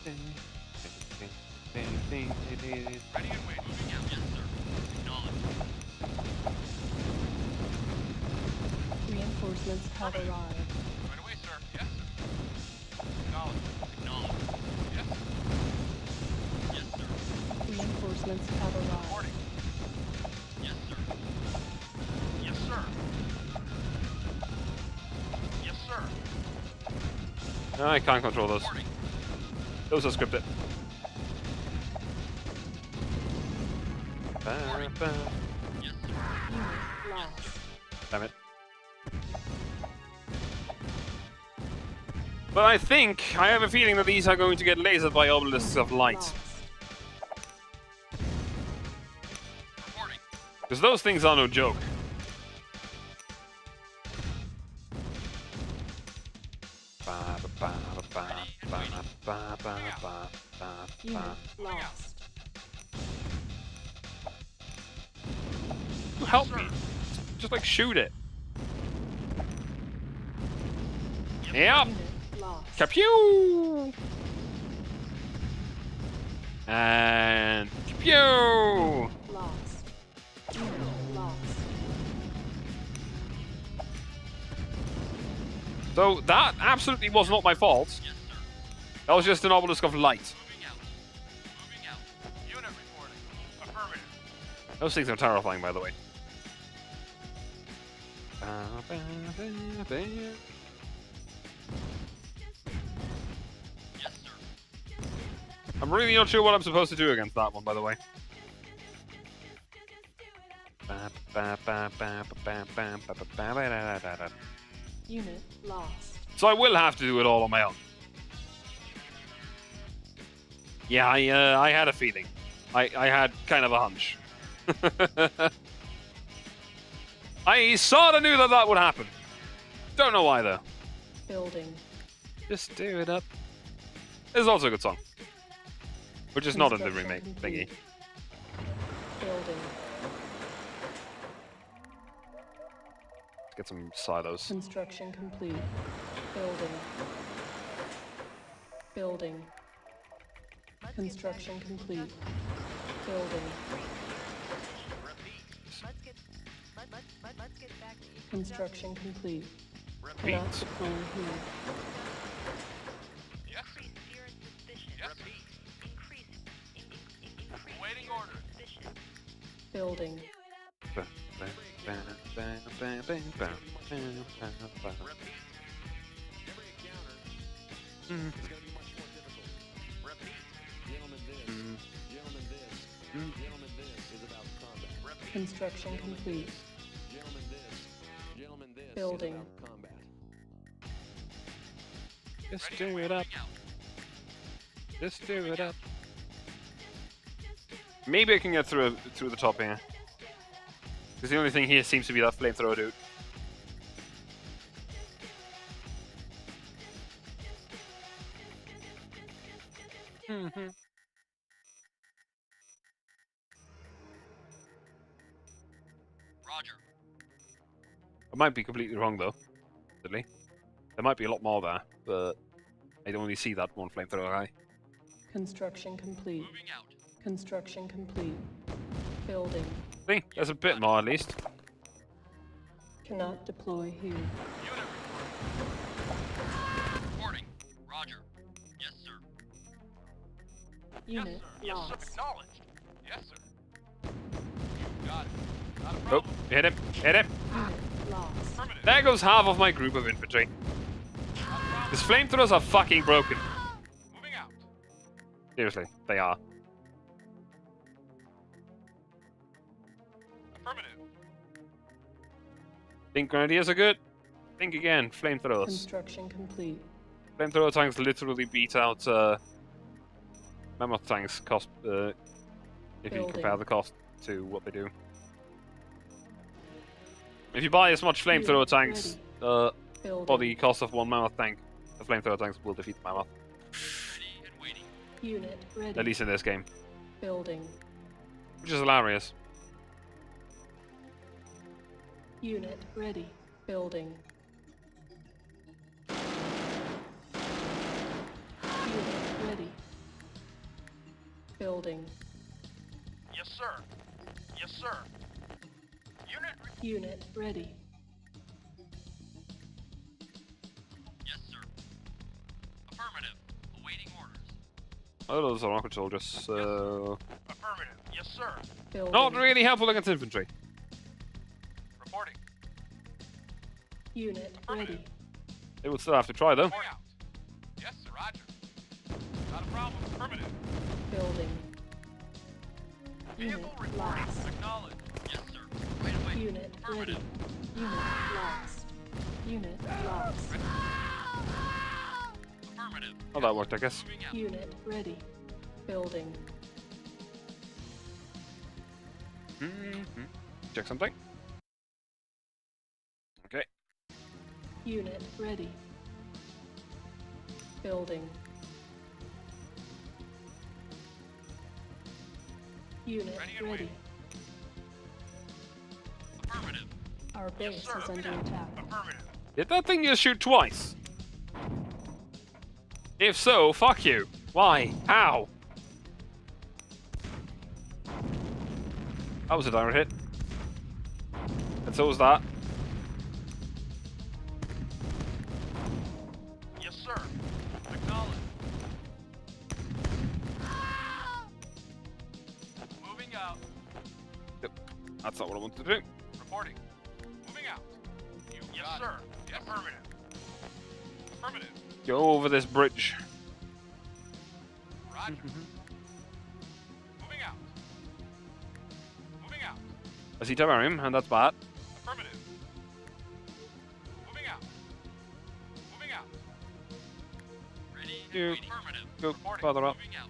Ready and waiting. Moving out. Yes, sir. Acknowledged. Reinforcements have arrived. Right away, sir. Yes, sir. Acknowledged. Acknowledged. Yes, sir. Yes, sir. Reinforcements have arrived. Reporting. Yes, sir. Yes, sir. Yes, sir. I can't control those. Reporting. Those are scripted. Yes, sir. Unit lost. Damn it. But I think, I have a feeling that these are going to get lasered by obelisks of light. Lost. Reporting. Because those things are no joke. Unit lost. Help me. Just like shoot it. Yep. Unit lost. Kapew! And kapew! Lost. Unit lost. So that absolutely was not my fault. Yes, sir. That was just an obelisk of light. Moving out. Moving out. Unit reporting. Affirmative. Those things are terrifying, by the way. Yes, sir. I'm really not sure what I'm supposed to do against that one, by the way. Unit lost. So I will have to do it all on my own. Yeah, I had a feeling. I had kind of a hunch. I sort of knew that that would happen. Don't know why though. Building. Just do it up. It's also a good song, which is not in the Construction remake complete. thingy. Building. Let's get some silos. Construction complete. Building. Building. Construction complete. Building. Construction complete. Cannot deploy here. Yes. Yes. Awaiting orders. Building. Construction complete. Building. Just do it up. Just do it up. Maybe I can get through the top here. Because the only thing here seems to be that flamethrower dude. Roger. I might be completely wrong though. Actually. There might be a lot more there, but I don't really see that one flamethrower guy. Construction complete. Moving out. Construction complete. Building. See, there's a bit more at least. Cannot deploy here. Unit reporting. Roger. Yes, sir. Unit Yes, lost. sir. Acknowledged. Yes, sir. Got it. Not a Oh, problem. hit him, hit him. Unit lost. Affirmative. There goes half of my group of infantry. These flamethrowers are fucking broken. Moving out. Seriously, they are. Affirmative. Think grenadiers are good? Think again, flamethrowers. Construction complete. Flamethrower tanks literally beat out mammoth tanks cost if you Building. compare the cost to what they do. If you buy as much flamethrower Unit tanks Building. for the cost of one mammoth tank, the flamethrower tanks will defeat the mammoth. Ready and waiting. Unit ready. At least in this game, Building. which is hilarious. Unit ready. Building. Unit ready. Building. Yes, sir. Yes, sir. Unit ready. Yes, sir. Affirmative. Awaiting orders. Oh, those are rocket soldiers, so Affirmative. Yes, sir. Building. not really helpful against infantry. Reporting. Unit ready. They would still have to try though. Going out. Yes, sir. Roger. Not a problem. Affirmative. Building. Unit Vehicle reporting. lost. Acknowledged. Yes, sir. Right away. Unit ready. Unit lost. Unit lost. Affirmative. Oh, that worked, I guess. Moving out. Unit ready. Building. Check something. Okay. Unit ready. Building. Unit Ready and ready. waiting. Affirmative. Our Yes, base sir. is under attack. Affirmative. Did that thing just shoot twice? If so, fuck you. Why? How? That was a direct hit. And so was that. Yes, sir. Acknowledged. Moving out. That's not what I wanted to do. Reporting. Moving out. Yes, sir. Yes. Affirmative. Affirmative. Go over this bridge. Roger. Moving out. Moving out. I see terrarium, and that's bad. Affirmative. Moving out. Moving out. Ready and You waiting. Affirmative. go farther up. Moving out.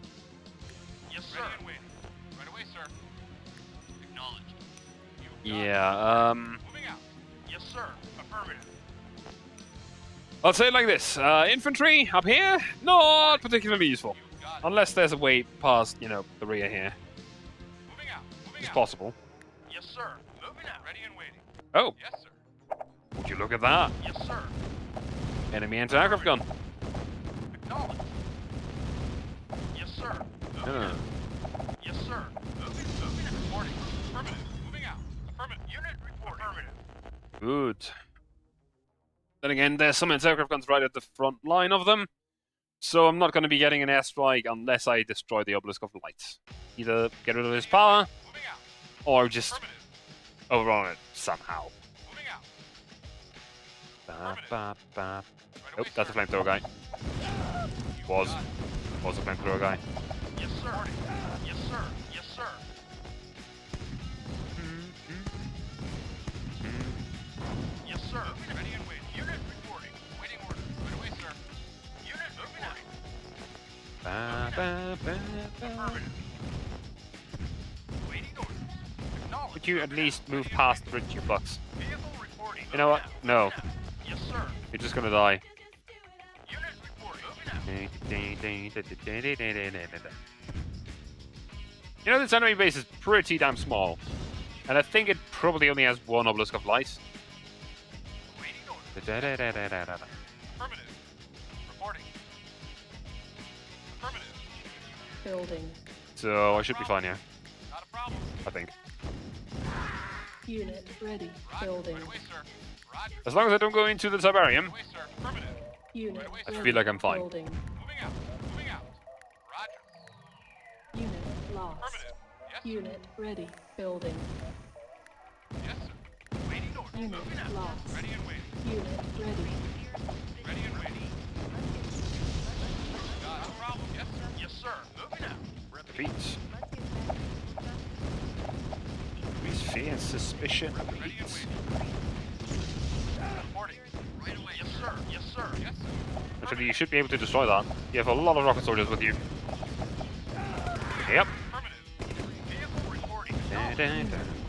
Yes, sir. Ready and waiting. Right away, sir. Acknowledged. You got it. Yeah, Moving out. Yes, sir. Affirmative. I'll say it like this. Infantry up here, not particularly useful. You got it. Unless there's a way past, you know, the rear here. Moving out. Moving It's out. possible. Yes, sir. Moving out. Ready and waiting. Oh, Yes, sir. would you look at that? Yes, sir. Enemy anti-aircraft gun. Acknowledged. Yes, sir. No, no, no. Yes, sir. Moving out. Reporting. Affirmative. Moving out. Affirmative. Unit report. Affirmative. Good. Then again, there's some anti-aircraft guns right at the front line of them. So I'm not going to be getting an airstrike unless I destroy the Obelisk of Light. Either get rid of his power, Moving out. or just Affirmative. overrun it somehow. Moving out. Ba, ba, ba. Right Oh, away, that's a sir. flamethrower guy. You Was. got it. Was a flamethrower guy. Yes, sir. Yes, sir. Yes, sir. Yes, sir. Ready and waiting. Unit reporting. Waiting orders. Right away, sir. Unit reporting. Ba, ba, ba, ba. Affirmative. Waiting orders. Acknowledged. Would you at least move past the bridge, you fucks? Vehicle reporting. You know what? No. Yes, sir. You're just gonna die. Unit reporting. Moving out. You know, this enemy base is pretty damn small. And I think it probably only has one Obelisk of Light. Waiting orders. Affirmative. Reporting. Affirmative. Building. So I should be fine here, Not a problem. I think. Unit ready. Roger. Building. Right away, sir. Roger. As long as I don't go into the Tiberium, Right away, sir. Affirmative. Unit I ready. feel like I'm fine. Building. Moving out. Moving out. Roger. Unit lost. Affirmative. Yes, sir. Unit ready. Building. Yes, sir. Waiting orders. Unit Moving out. lost. Ready and waiting. Unit ready. Ready and waiting. Got it. No problem. Yes, sir. Yes, sir. Moving out. repeat. Increase fear and suspicion. Ready and Repeat. waiting. Reporting. Right away. Yes, sir. Yes, sir. Yes, sir. Actually, you should be able to destroy that. You have a lot of rocket soldiers with you. Yep. Affirmative. Vehicle reporting. Da, da, da,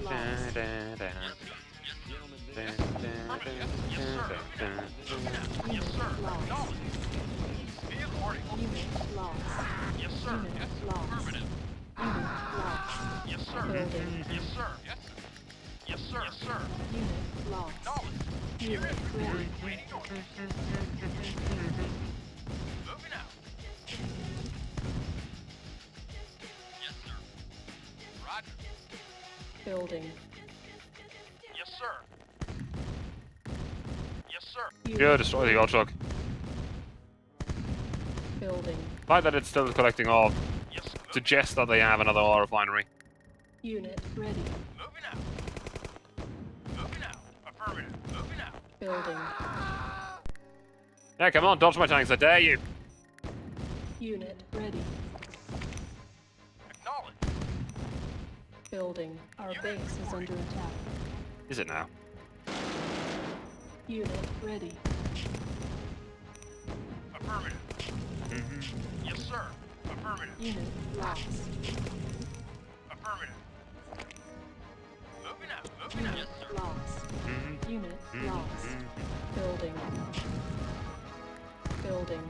da, da, da. Da, da, da, Yes, sir. da, da. Yes, sir. Lost. Acknowledged. Vehicle reporting. Unit lost. Yes, sir. Unit Yes, sir. lost. Affirmative. Unit lost. Yes, sir. Building. Yes, sir. Yes, sir. Yes, sir. Yes, sir. Unit lost. Acknowledged. Unit ready. Waiting orders. Moving out. Yes, sir. Roger. Building. Yes, sir. Yes, sir. Unit Yeah, destroy the old truck. Building. Like that it's still collecting ore. Yes, sir. Suggests that they have another ore refinery. Unit ready. Moving out. Moving out. Affirmative. Moving out. Building. Yeah, come on, dodge my tanks, I dare you. Unit ready. Acknowledged. Building. Our base is under attack. Is it now? Unit ready. Affirmative. Yes, sir. Affirmative. Unit lost. Affirmative. Moving out. Moving out. Unit lost. Mm-hmm. Unit lost. Building. Building.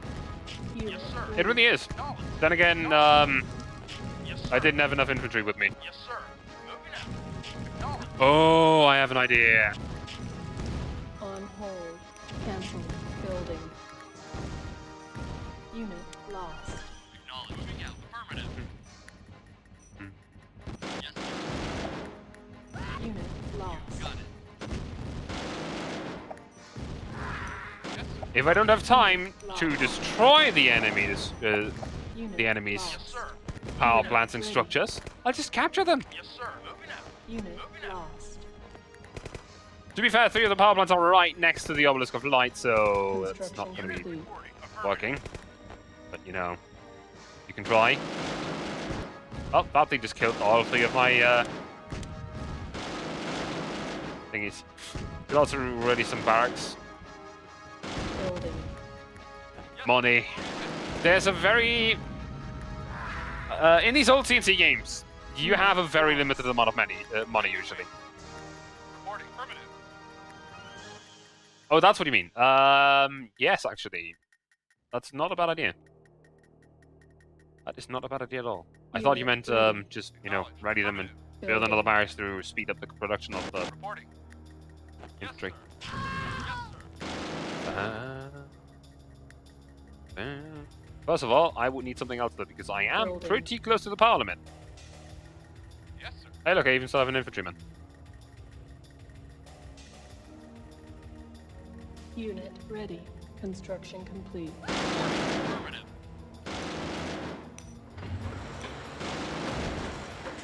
Unit Yes, sir. It really is. Acknowledged. Then again, Yes, sir. I didn't have enough infantry with me. Yes, sir. Moving out. Acknowledged. Oh, I have an idea. On hold. Cancel. Building. Unit lost. Acknowledged. Moving out. Affirmative. Yes, sir. Unit lost. Got it. Yes, sir. If I don't have time to destroy the enemies, Unit the enemies' lost. Yes, sir. power plants and structures, I'll just capture them. Yes, sir. Moving out. Unit lost. To be fair, 3 of the power plants are right next to the Obelisk of Light, so it's not Construction going to be complete. Reporting. Affirmative. working. But, you know, you can try. Oh, that thing just killed all 3 of my thingies. Could also ready some barracks. Building. Money. There's a very... in these old CNC games, You have a very limited amount of money usually. Reporting. Affirmative. Oh, that's what you mean. Yes, actually. That's not a bad idea. That is not a bad idea at all. I thought you meant, just, you know, ready them and build another barracks to speed up the production of the Reporting. infantry. Yes, sir. First of all, I would need something else though, because I am Building. pretty close to the parliament. Yes, sir. Hey, look, I even still have an infantryman. Unit ready. Construction complete. Affirmative.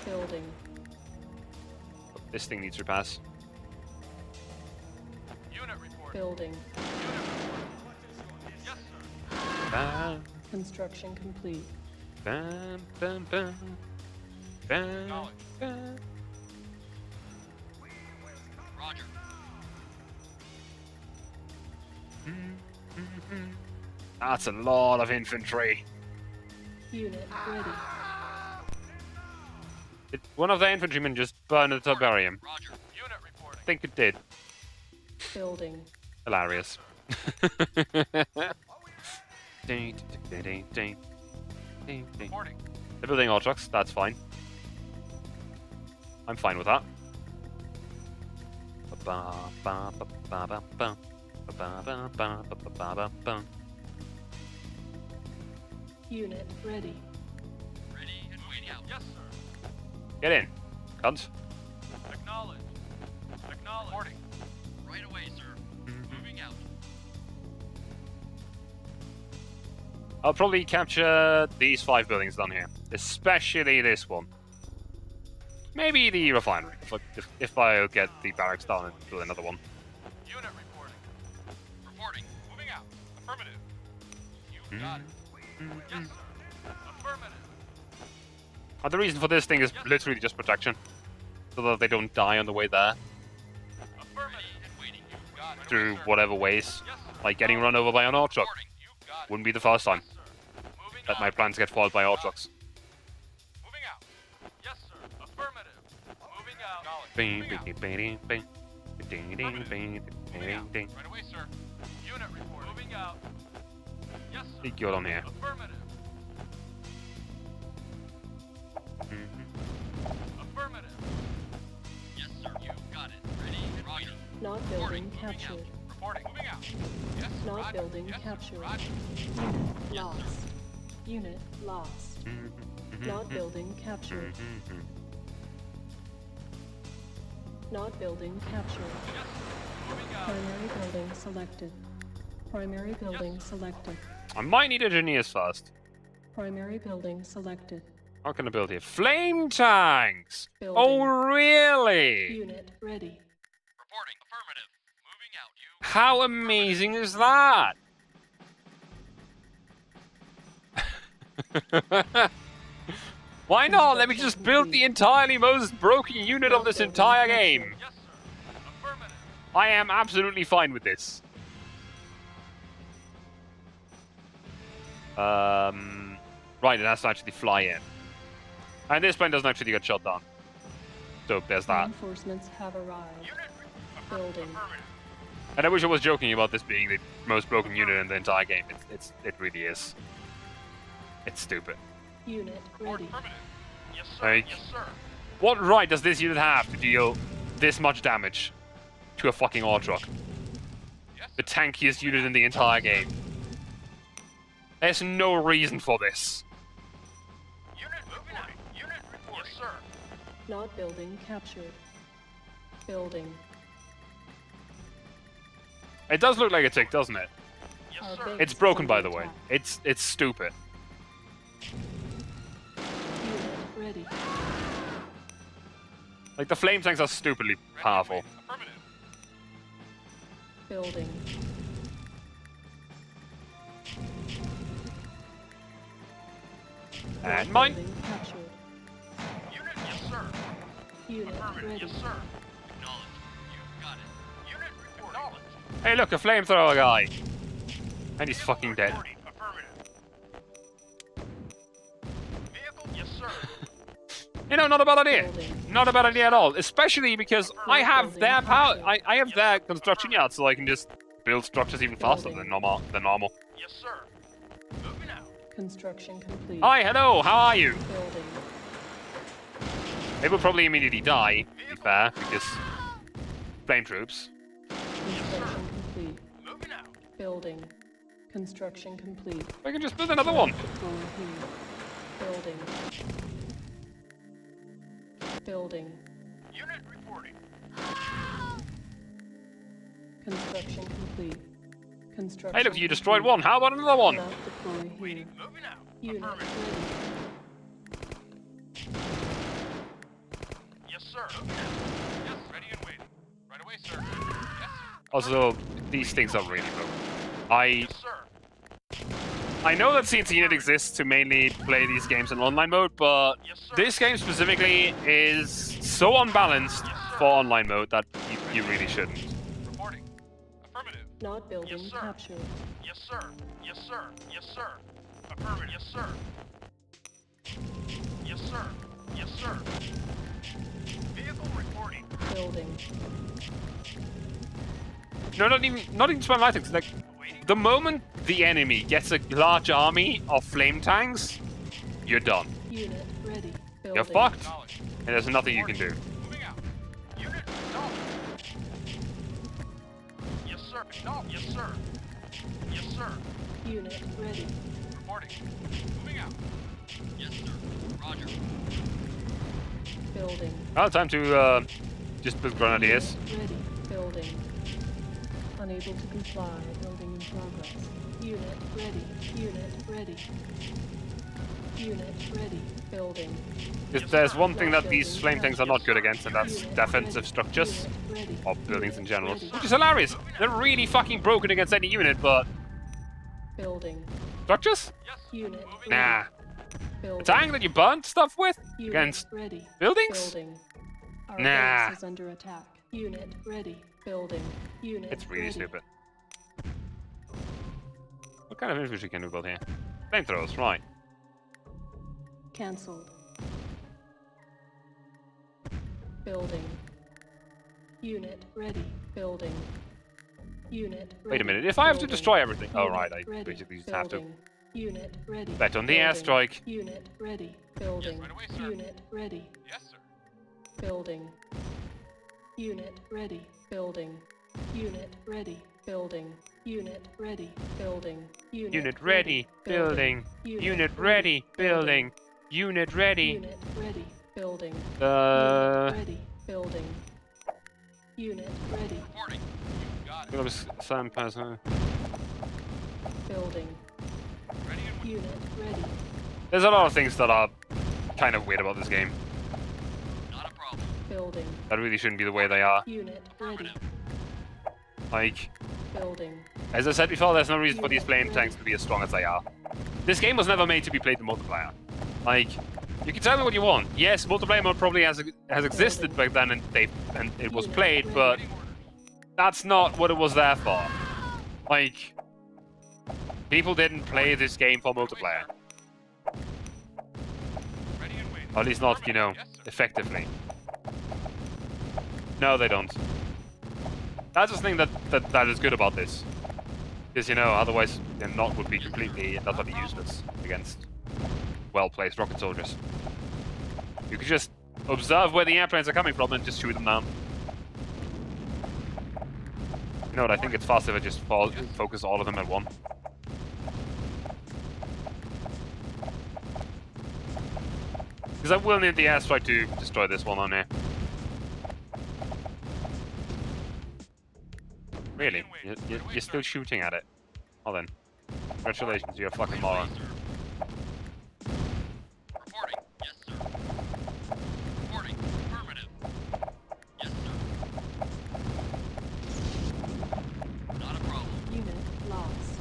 Building. This thing needs to pass. Unit reporting. Building. Unit reporting. Yes, sir. Bam, Construction complete. bam, bam, bam, bam, Acknowledge. bam. Roger. That's a lot of infantry. Unit ready. Did one of the infantrymen just burn the Tiberium? Roger. Unit reporting. I think it did. Building. Hilarious. Reporting. They're building all trucks, that's fine. I'm fine with that. Unit ready. Ready and waiting out. Yes, sir. Get in, cunt. Acknowledge. Acknowledge. Reporting. Right away, sir. Moving out. I'll probably capture these 5 buildings down here, especially this one. Maybe the refinery, if I get the barracks down and build another one. Unit reporting. Reporting. Moving out. Affirmative. You got it. Yes, sir. Affirmative. And the reason for this thing is literally just protection, so that they don't die on the way there Affirmative. And waiting. You got it. through Yes, sir. whatever ways, Yes, sir. like getting run over by an ore truck. Reporting. You got it. Wouldn't be the first time Yes, sir. Moving that on. my plans get foiled by ore trucks. Moving out. Yes, sir. Affirmative. Moving out. Bing, Moving out. bing, bing, bing, ding, ding, bing, Moving out. ding, ding. Right away, sir. Unit report. Moving out. Yes, sir. Get on here. Affirmative. Affirmative. Yes, sir. You got it. Ready? Roger. Not Reporting. building Moving captured. out. Reporting. Moving out. Yes, Not Roger. building Yes, sir. captured. Roger. Unit lost. Unit lost. Not building captured. Not building captured. Yes, sir. Moving out. Primary building selected. Primary building selected. I might need engineers first. Primary building selected. What can I build here? Flame tanks! Building. Oh, really? Unit ready. Reporting. Affirmative. Moving out. You. How amazing is that? Why not? Let me just build the entirely most broken unit of this entire game. Yes, sir. Affirmative. I am absolutely fine with this. Right, it has to actually fly in. And this plane doesn't actually get shot down. So there's that. Reinforcements have arrived. Unit. Building. Affirmative. And I wish I was joking about this being the most broken unit in the entire game. It really is. It's stupid. Unit ready. Affirmative. Yes, sir. Like- Yes, sir. What right does this unit have to deal this much damage to a fucking ore truck? Yes, The tankiest unit in the entire game. There's no reason for this. Unit reporting. Unit reporting. Yes, sir. Not building captured. Building. It does look like a tick, doesn't it? Yes, Our sir. base It's is broken, under by the way. attack. It's stupid. Unit ready. Like, the flame tanks are stupidly Ready, powerful. wait. Affirmative. Building. And Not mine. building captured. Unit. Yes, sir. Unit Affirmative. ready. Yes, sir. Acknowledge. You got it. Unit reporting. Acknowledge. Hey, look, a flamethrower guy. And he's fucking dead. Reporting. Affirmative. Vehicle. Yes, sir. You know, not a bad idea. Building. Not a bad idea at all. Especially because I have their power. I have their construction yard, so I can just build structures even faster than normal. Yes, sir. Moving out. Construction complete. Hi, hello. How are you? Building. They will probably immediately die. To be fair, because flame troops. Construction complete. Moving out. Building. Construction complete. I can just build another one. Deploying here. Building. Building. Unit reporting. Construction complete. Construction. Hey, look, you destroyed one. How about another one? Not deploy here. Moving out. Unit Affirmative. ready. Yes, sir. Moving out. Yes, ready and waiting. Right away, sir. Yes, sir. Also, these things are really broken. Yes, sir. I know that CNC Unit exists to mainly play these games in online mode, but Yes, sir. this game specifically is so unbalanced for online mode that you really shouldn't. Reporting. Affirmative. Not building Yes, sir. captured. Yes, sir. Yes, sir. Yes, sir. Affirmative. Yes, sir. Yes, sir. Yes, sir. Vehicle reporting. Building. No, not even spam my things. Like, Waiting. the moment the enemy gets a large army of flame tanks, you're done. Unit ready. Building. You're fucked, Acknowledged. and there's nothing you can do. Moving out. Unit acknowledged. Yes, sir. Acknowledged. Yes, sir. Yes, sir. Unit ready. Reporting. Moving out. Yes, sir. Roger. Building. Now, time to just build grenadiers. Unit ready. Building. Unable to comply. Building in progress. Unit ready. Unit ready. Unit ready. Building. If there's one thing that these flame tanks are not good against, and that's Unit defensive ready. structures Unit ready. or buildings in general, Unit which is hilarious. They're really fucking broken against any unit, but Building. structures? Yes. Unit Moving ready. Nah. Building. A tank that you burnt stuff with Unit against ready. buildings? Building. Our Nah. base is under attack. Unit ready. Building. Unit It's really ready. stupid. What kind of infantry can we build here? Flamethrowers, right. Cancelled. Building. Unit ready. Building. Unit ready. Wait a minute, if I have to Building. destroy everything... Oh, Unit right, I ready. basically just have to. Building. Unit ready. Bet on the Building. airstrike. Unit ready. Building. right away, sir. Unit ready. Yes, sir. Building. Unit ready. Building. Unit ready. Building. Unit ready. Building. Unit ready, building. Unit ready, building. Unit ready. Unit ready. Building. Uh... Unit ready. Building. Unit ready. Reporting. You got it. There was some person. Building. Ready and waiting. Unit ready. There's a lot of things that are kind of weird about this game. Not a problem. Building. That really shouldn't be the way they are. Unit ready. Like, Building. as I said before, there's no reason for these flame tanks to be as strong as they are. This game was never made to be played in multiplayer. Like, you can tell me what you want. Yes, multiplayer mode probably has existed back then, and it was played, but that's not what it was there for. Like, people didn't play this game for multiplayer. Ready and waiting. Or at least not, you know, Yes, sir. effectively. No, they don't. That's the thing that is good about this. Because, you know, otherwise the knot would be completely and utterly useless against well-placed rocket soldiers. You could just observe where the airplanes are coming from and just shoot them down. You know what, I think it's faster if I just focus all of them at one. Because I will need the airstrike to destroy this one on here. Really? You're still shooting at it? Well then. Congratulations, you're a fucking moron. Reporting. Yes, sir. Reporting. Affirmative. Yes, sir. Not a problem. Unit lost.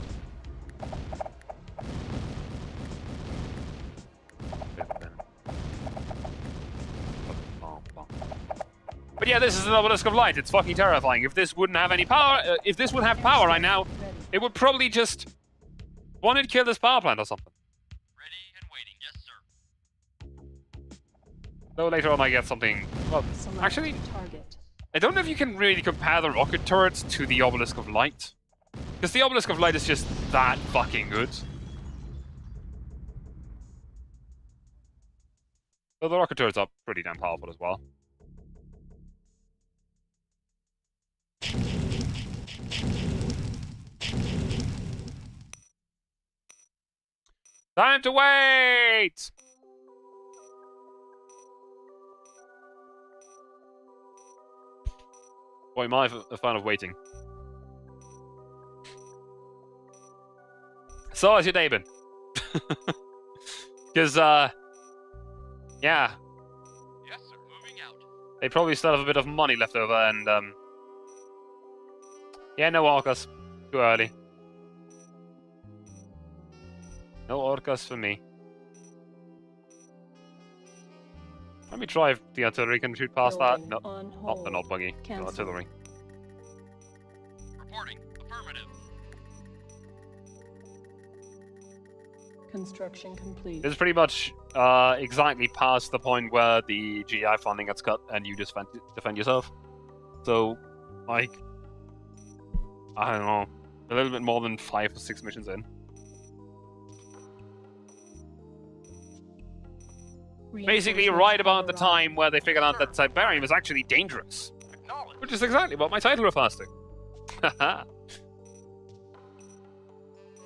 But yeah, this is an obelisk of light. It's fucking terrifying. If this wouldn't have any power, if this would have power right now, Ready. it would probably just want to kill this power plant or something. Ready and waiting. Yes, sir. Though later on I get something... Well, Select actually, target. I don't know if you can really compare the rocket turrets to the Obelisk of Light. Because the Obelisk of Light is just that fucking good. Though the rocket turrets are pretty damn powerful as well. Time to wait! Boy, am I a fan of waiting. So, how's your day been? Because, yeah, Yes, sir. Moving out. they probably still have a bit of money left over, and, yeah, no orcas. Too early. No orcas for me. Let me try if the artillery can shoot past that. Building No, on not hold. the not buggy. The Cancel. artillery. Reporting. Affirmative. Construction complete. This is pretty much exactly past the point where the GI funding gets cut and you just defend yourself. So, like, I don't know, a little bit more than 5 or 6 missions in. Basically, right about the time where they figured out that Tiberium is actually dangerous. Acknowledge. Which is exactly what my title refers to. Haha.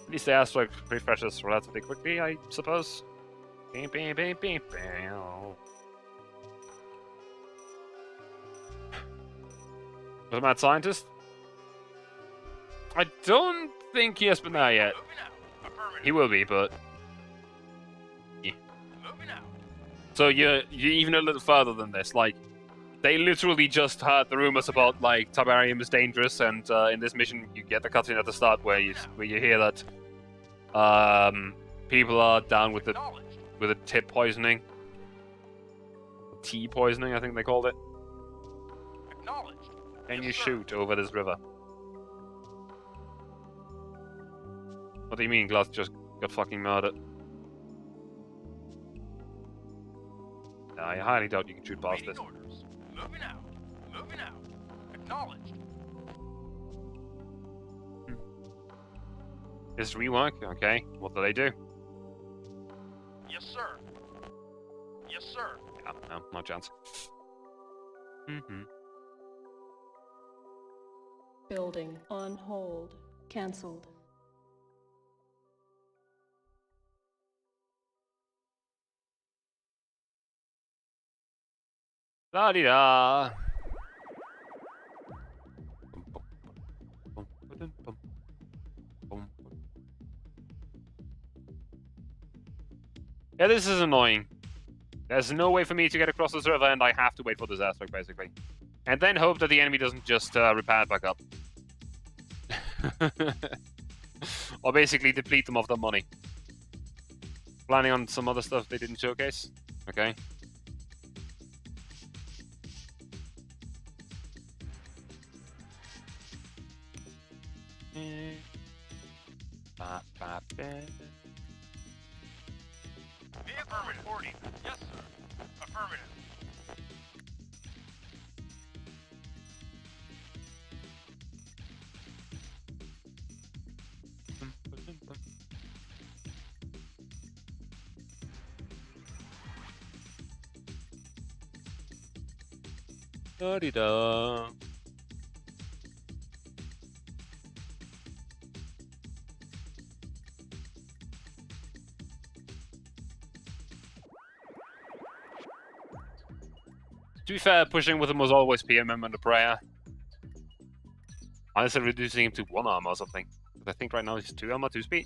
At least the asteroid refreshes relatively quickly, I suppose. Beep, beep, beep, beep, beep. The mad scientist? I don't think he has been there yet. Moving out. Affirmative. He will be, but... Moving out. So you're even a little further than this. Like, they literally just heard the rumors about, like, Tiberium is dangerous, and in this mission you get the cutscene at the start where you hear that people are down with the Acknowledged. tip poisoning. Tea poisoning, I think they called it. Acknowledged. Can you Yes, sir. shoot over this river? What do you mean, Glass just got fucking murdered? No, I highly doubt you can shoot past Waiting this. orders. Moving out. Moving out. Acknowledged. This rework? Okay. What do they do? Yes, sir. Yes, sir. Yeah, no chance. Mm-hmm. Building on hold. Cancelled. La-di-da. Yeah, this is annoying. There's no way for me to get across this river, and I have to wait for this airstrike, basically. And then hope that the enemy doesn't just repair it back up. Or basically deplete them of their money. Planning on some other stuff they didn't showcase? Okay. Vehicle reporting. Yes, sir. Affirmative. Da-di-da. To be fair, pushing with him was always PMM and a prayer. Honestly, reducing him to 1 armor or something. I think right now he's 2 armor, 2 speed.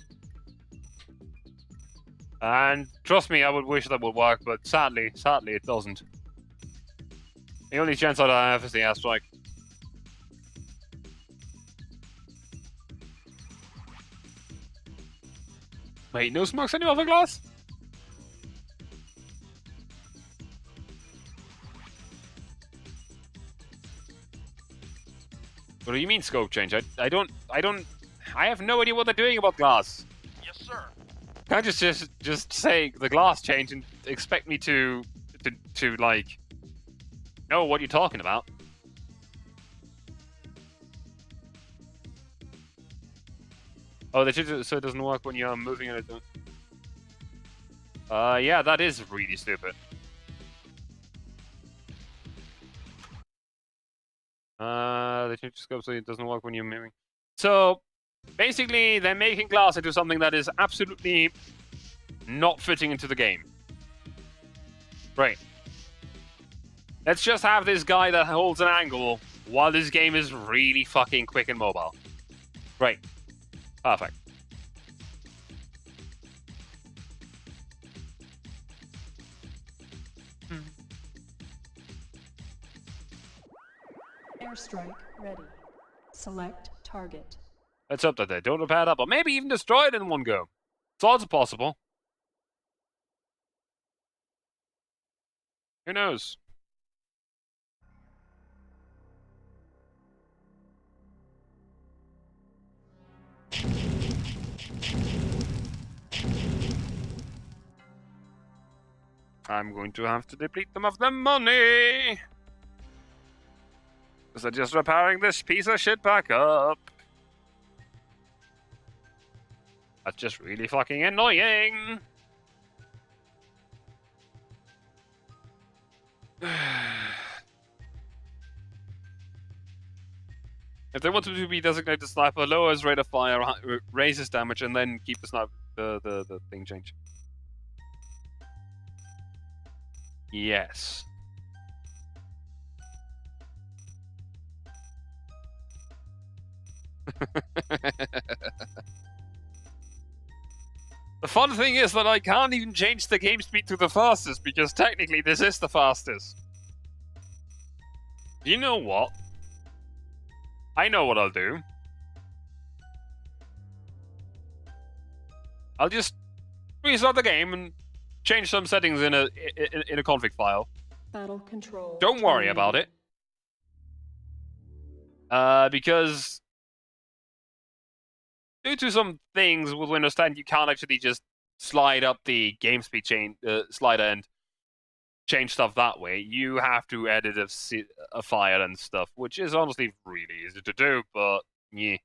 And trust me, I would wish that would work, but sadly it doesn't. The only chance that I have is the airstrike. Wait, no smokes any other glass? What do you mean scope change? I have no idea what they're doing about glass. Yes, sir. Can't just say the glass change and expect me to to like know what you're talking about. Oh, so it doesn't work when you're moving it. Yeah, that is really stupid. They change the scope so it doesn't work when you're moving. So, basically, they're making glass into something that is absolutely not fitting into the game. Right. Let's just have this guy that holds an angle while this game is really fucking quick and mobile. Right. Perfect. Airstrike ready. Select target. Let's hope that they don't repair that, or maybe even destroy it in one go. It's also possible. Who knows? I'm going to have to deplete them of their money. Because they're just repairing this piece of shit back up. That's just really fucking annoying. If they want to be designated sniper, lowers rate of fire, raises damage, and then keep the sniper the thing change. Yes. The fun thing is that I can't even change the game speed to the fastest, because technically this is the fastest. You know what? I know what I'll do. I'll just restart the game and change some settings in a config file. Battle control. Don't worry about it. Because due to some things with Windows 10, you can't actually just slide up the game speed slider and change stuff that way. You have to edit a file and stuff, which is honestly really easy to do, but yeah.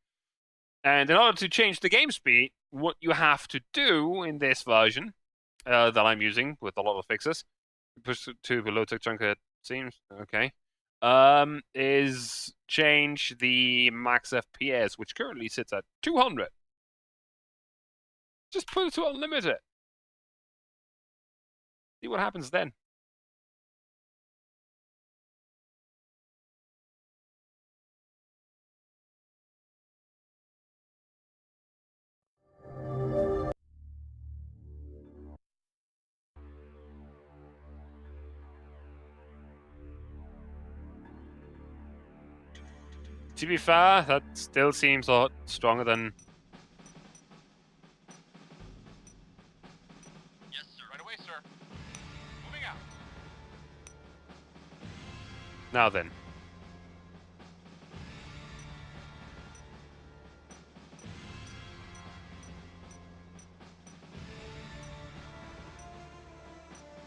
And in order to change the game speed, what you have to do in this version that I'm using with a lot of fixes, push to below tick chunk, it seems, okay, is change the max FPS, which currently sits at 200. Just put it to unlimited. See what happens then. To be fair, that still seems a lot stronger than... Yes, sir. Right away, sir. Moving out. Now then.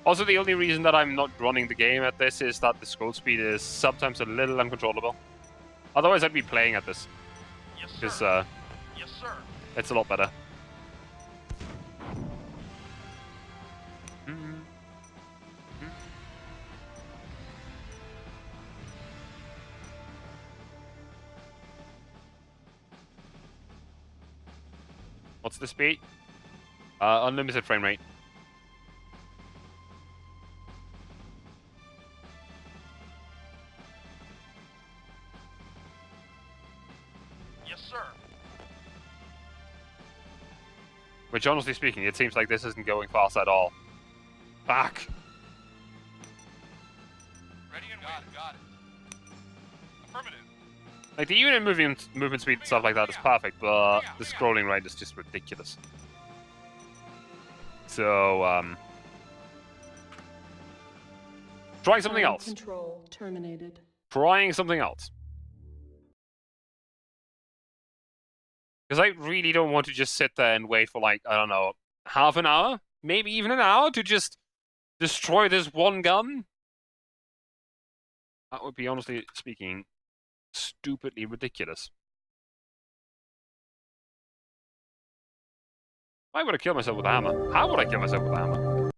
Also, the only reason that I'm not running the game at this is that the scroll speed is sometimes a little uncontrollable. Otherwise, I'd be playing at this. Yes, sir. Because Yes, sir. it's a lot better. What's the speed? Unlimited frame rate. Yes, sir. Which, honestly speaking, it seems like this isn't going fast at all. Back! Ready and got it. Affirmative. Like, the unit movement speed and stuff like that is perfect, but the scrolling rate is just ridiculous. So, trying something Battle else. Control terminated. Trying something else. Because I really don't want to just sit there and wait for, like, I don't know, half an hour? Maybe even an hour to just destroy this one gun? That would be, honestly speaking, stupidly ridiculous. Why would I kill myself with a hammer? How would I kill myself with a hammer?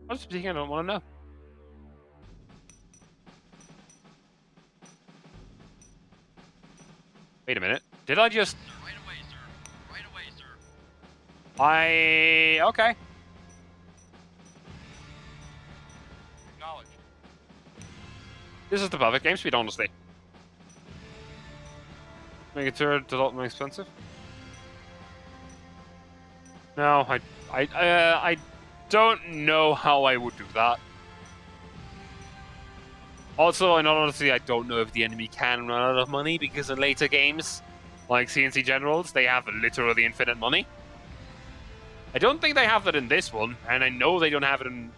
I just I don't want to know. Wait a minute. Did I just... Right away, sir. Right away, sir. Okay. Acknowledged. This is the perfect game speed, honestly. Make it a lot more expensive. No, I don't know how I would do that. Also, in all honesty, I don't know if the enemy can run out of money, because in later games, like CNC Generals, they have literally infinite money. I don't think they have that in this one, and I know they don't have it in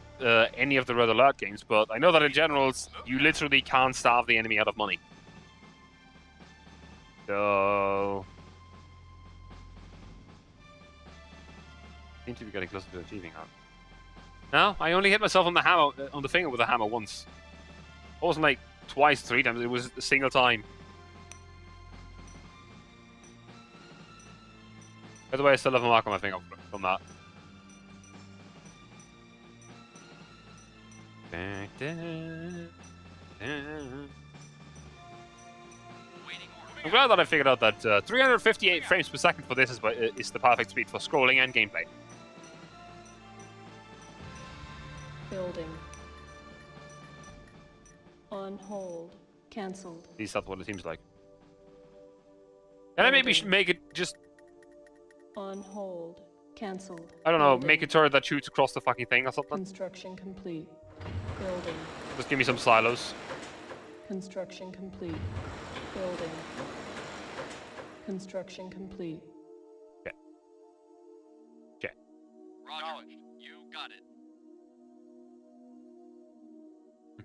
any of the Red Alert games, but I know that in Generals, you literally can't starve the enemy out of money. So... seem to be getting closer to achieving that. No, I only hit myself on the hammer, on the finger with a hammer once. It wasn't like twice, 3 times, it was a single time. By the way, I still have a mark on my finger from that. I'm glad that I figured out that 358 frames per second for this is the perfect speed for scrolling and gameplay. Building. On hold. Cancelled. At least that's what it seems like. Can I maybe make it just... On hold. Cancelled. I don't know, Building. make a turret that shoots across the fucking thing or something? Construction complete. Building. Just give me some silos. Construction complete. Building. Construction complete. Acknowledged. You got it.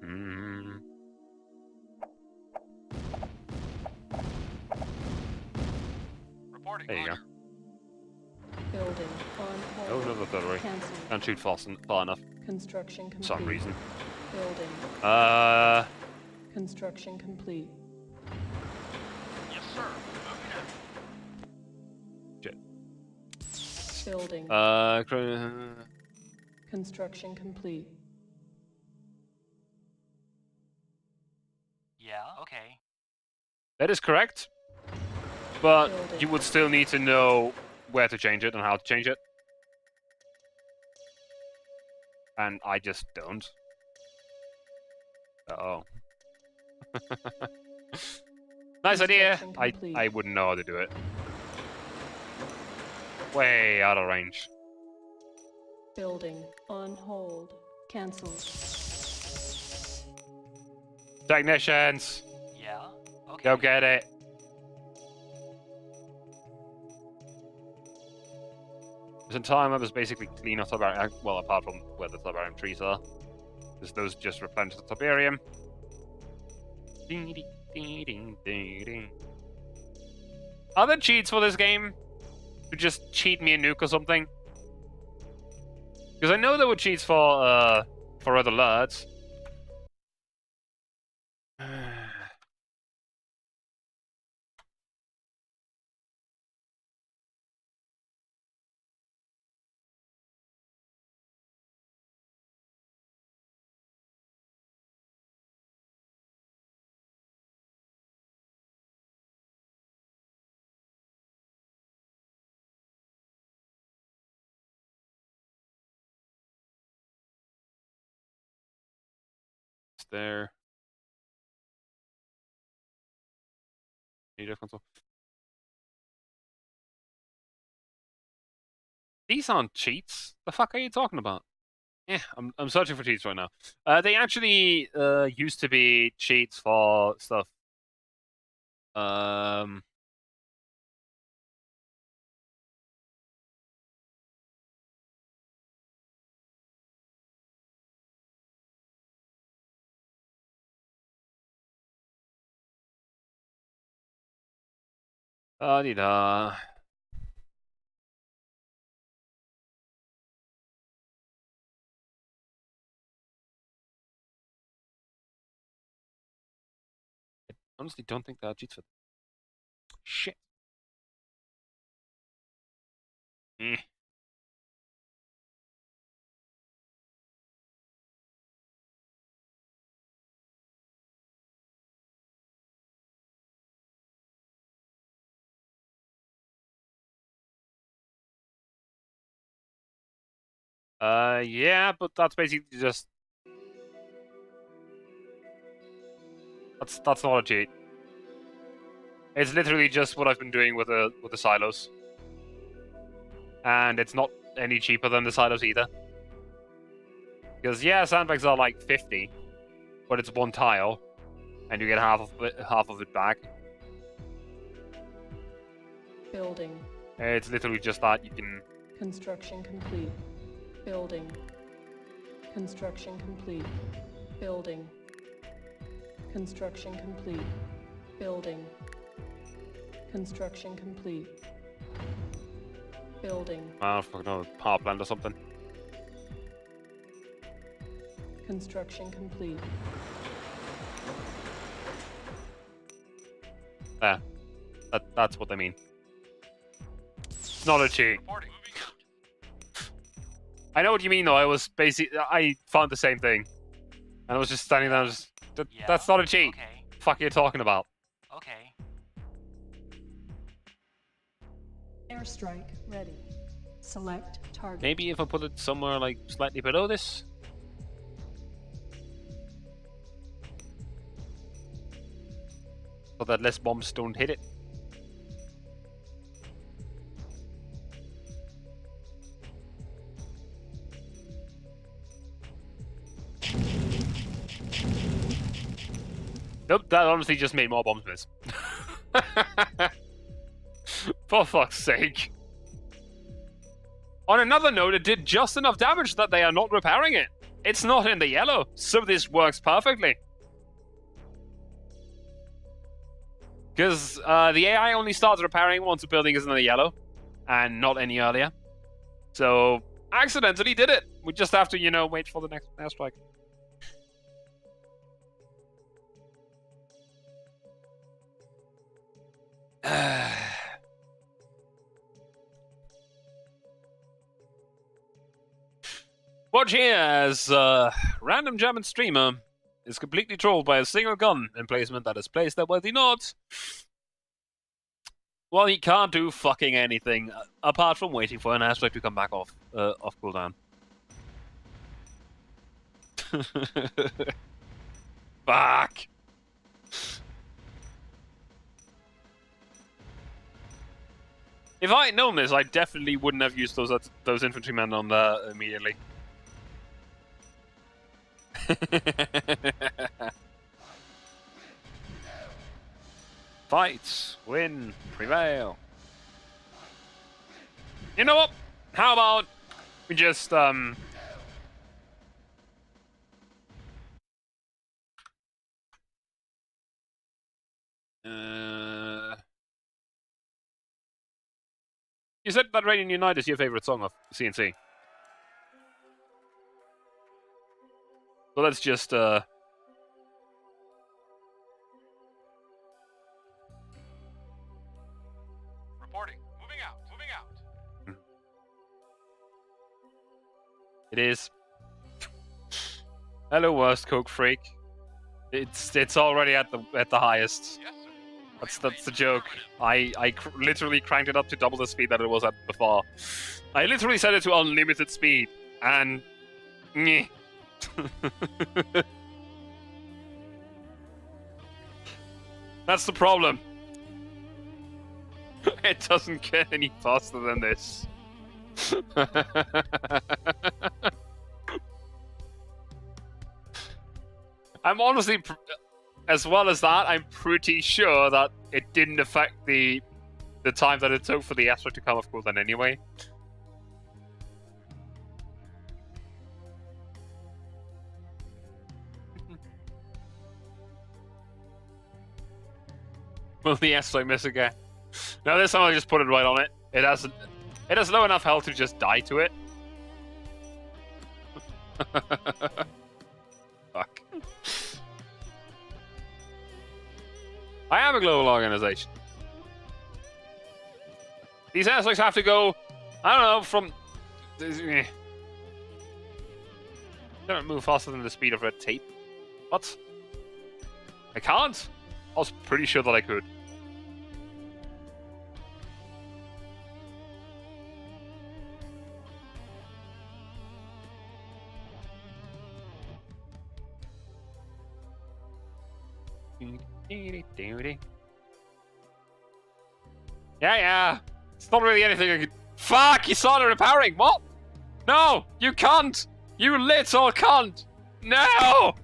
Hmm. Reporting. There you go. Roger. Building. On Oh, hold. another third way. Cancelled. Can't shoot far enough Construction complete. for some reason. Building. Construction complete. Yes, sir. Moving in. Shit. Building. Construction complete. Yeah, okay. That is correct. But Building. you would still need to know where to change it and how to change it. And I just don't. Uh-oh. Nice idea. Construction I complete. wouldn't know how to do it. Way out of range. Building. On hold. Cancelled. Technicians, Yeah, okay. go get it. This entire map is basically clean of Tiberium, well, apart from where the Tiberium trees are. Because those just replenish the Tiberium. Are there cheats for this game? To just cheat me a nuke or something? Because I know there were cheats for Red Alerts. There. Media console. These aren't cheats. The fuck are you talking about? Yeah, I'm searching for cheats right now. They actually used to be cheats for stuff. Da. Honestly, don't think there are cheats for. Shit. Eh. Yeah, but that's basically just that's not a cheat. It's literally just what I've been doing with the silos, and it's not any cheaper than the silos either. Because yeah, sandbags are like 50, but it's one tile, and you get half of it back. Building. It's literally just that you can. Construction complete. Building. Construction complete. Building. Construction complete. Building. Construction complete. Building. Fucking know, power plant or something. Construction complete. There. That's what they mean. It's not a cheat. Reporting. I know what you mean, though. I found the same thing, and I was just standing there. Yeah. That's not a cheat. Okay. Fuck are you talking about? Okay. Airstrike ready. Select target. Maybe if I put it somewhere like slightly below this. So that less bombs don't hit it. Nope, that honestly just made more bombs miss. For fuck's sake. On another note, it did just enough damage that they are not repairing it. It's not in the yellow, so this works perfectly. Because the AI only starts repairing once a building is in the yellow, and not any earlier. So, accidentally did it. We just have to, you know, wait for the next airstrike. Watch here as random German streamer is completely trolled by a single gun emplacement that is placed there worthy not. Well, he can't do fucking anything apart from waiting for an airstrike to come back off cooldown. Fuck. If I had known this, I definitely wouldn't have used those infantrymen on there immediately. Fight, win, prevail. You know what? How about we just You said that Radiant Unite is your favorite song of CNC. So let's just Reporting. Moving out. Moving out. It is. Hello, worst Coke freak. It's already at the highest. Yes, sir. That's the joke. I literally cranked it up to double the speed that it was at before. I literally set it to unlimited speed, and meh. That's the problem. It doesn't get any faster than this. I'm honestly, as well as that, I'm pretty sure that it didn't affect the time that it took for the asteroid to come off cooldown anyway. Will the asteroid miss again? No, this time I'll just put it right on it. It has low enough health to just die to it. Fuck. am a global organization. These airstrikes have to go, I don't know, from... Don't move faster than the speed of red tape. What? I can't? I was pretty sure that I could. Yeah. It's not really anything I could... Fuck! You started repairing! What? No! You can't! You little cunt! No!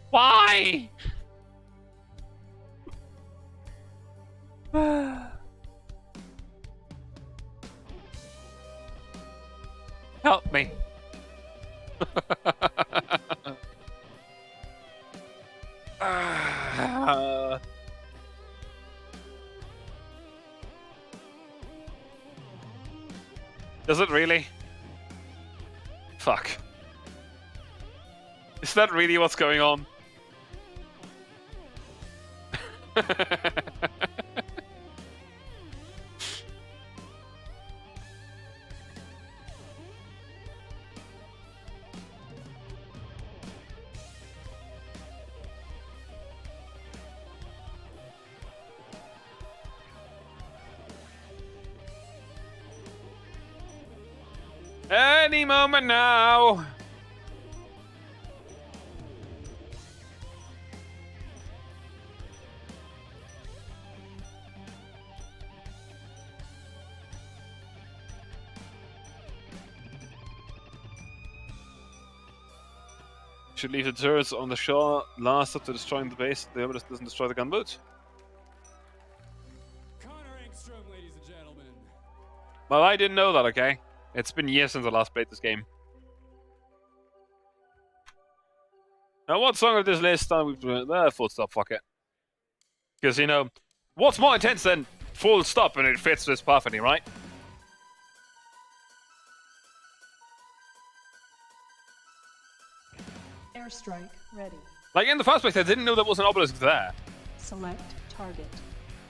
Why? Help me. Does it really? Fuck. Is that really what's going on? Any moment now. Should leave the turrets on the shore last up to destroying the base. The other doesn't destroy the gunboat. Ladies and gentlemen. Well, I didn't know that, okay? It's been years since I last played this game. Now, what song of this list are we doing? Full stop, fuck it. Because, you know, what's more intense than full stop and it fits this perfectly, right? Airstrike ready. Like, in the first place, I didn't know there was an obelisk there. Select target.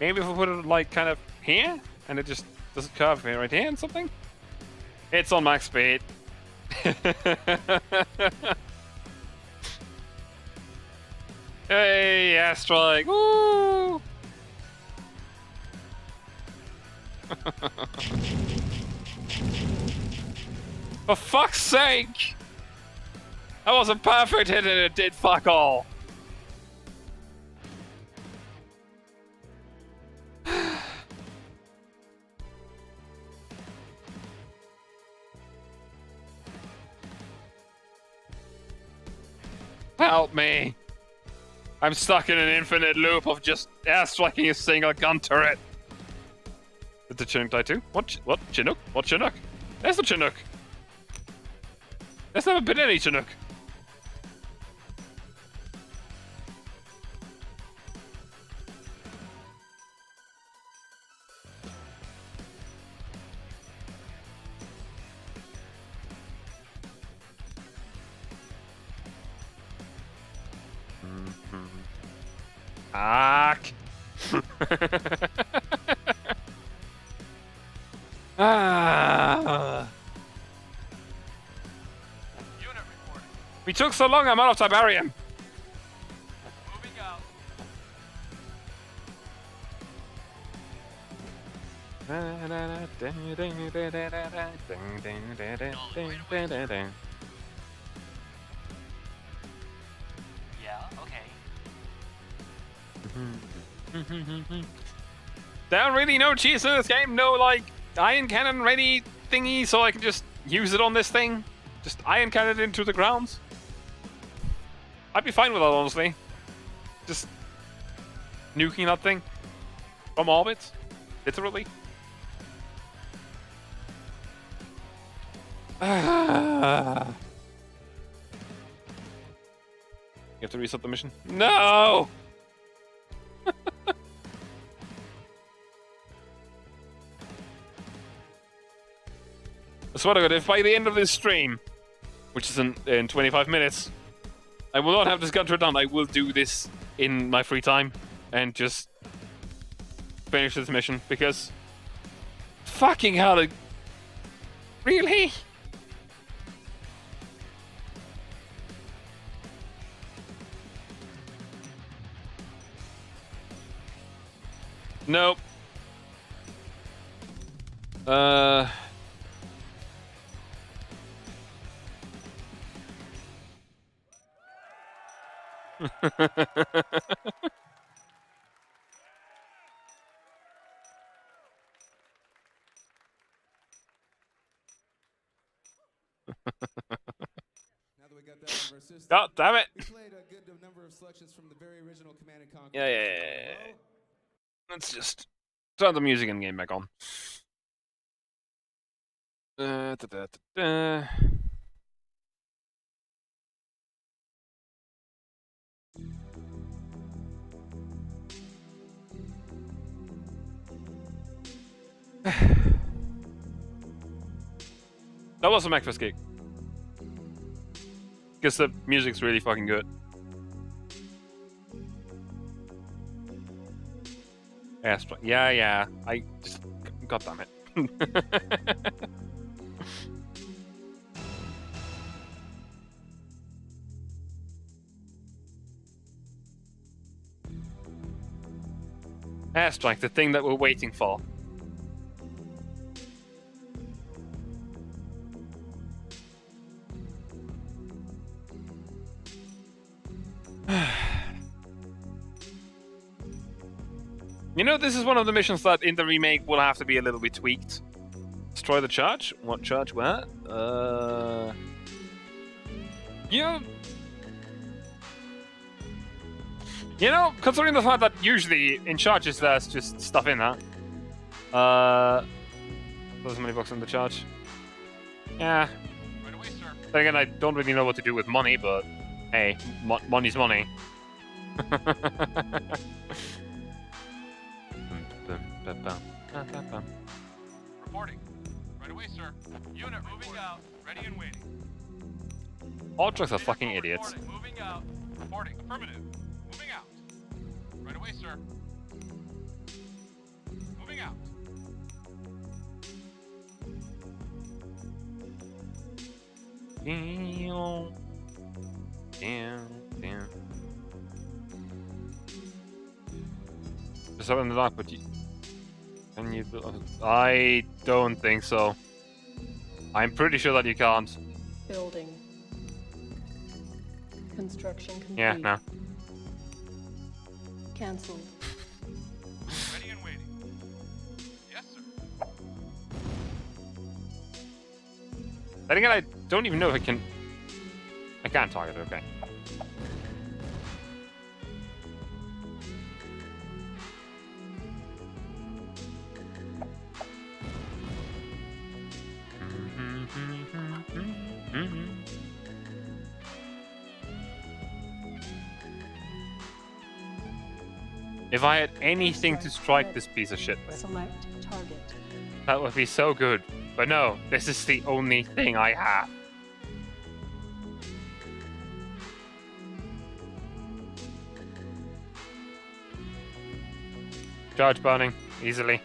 Maybe if we put it, like, kind of here, and it just does it curve here, right here, and something? It's on max speed. Hey, airstrike! Woo! For fuck's sake! That was a perfect hit and it did fuck all. Help me. I'm stuck in an infinite loop of just airstriking a single gun turret. Did the Chinook die too? What Chinook? What Chinook? There's the Chinook. There's never been any Chinook. Fuck. Unit reporting. We took so long, I'm out of Tiberium. Moving out. Yeah, okay. There are really no cheats in this game, no like iron cannon ready thingy, so I can just use it on this thing. Just iron cannon into the ground. I'd be fine with that, honestly. Just nuking that thing from orbit, literally. You have to reset the mission? No! I swear to God, if by the end of this stream, which is in 25 minutes, I will not have this gun turned on. I will do this in my free time and just finish this mission because fucking hell, really? Nope. Now that we got that out of our system, God damn it. we played a good number of selections from the very original Command and Conquer. Yeah. Let's just turn the music in game back on. Da. That was a McFest gig. Because the music's really fucking good. Yeah. I just... God damn it. Airstrike, the thing that we're waiting for. You know, this is one of the missions that in the remake will have to be a little bit tweaked. Destroy the church? What church? Where? You know, considering the fact that usually in charges there's just stuff in that. There's many bucks in the charge. Yeah. Right away, sir. Then again, I don't really know what to do with money, but hey, money's money. Reporting. Right away, sir. Unit moving out. Ready and waiting. All trucks are Unit fucking report, idiots. Reporting. Moving out. Reporting. Affirmative. Moving out. Right away, sir. Moving out. Damn. Just open the lock, but you... Can you... I don't think so. I'm pretty sure that you can't. Building. Construction complete. Yeah, no. Cancelled. Ready and waiting. Yes, sir. Then again, I don't even know if I can... I can't target it, okay. If I had anything to strike this piece of shit with, Select target. that would be so good. But no, this is the only thing I have. Charge burning, easily.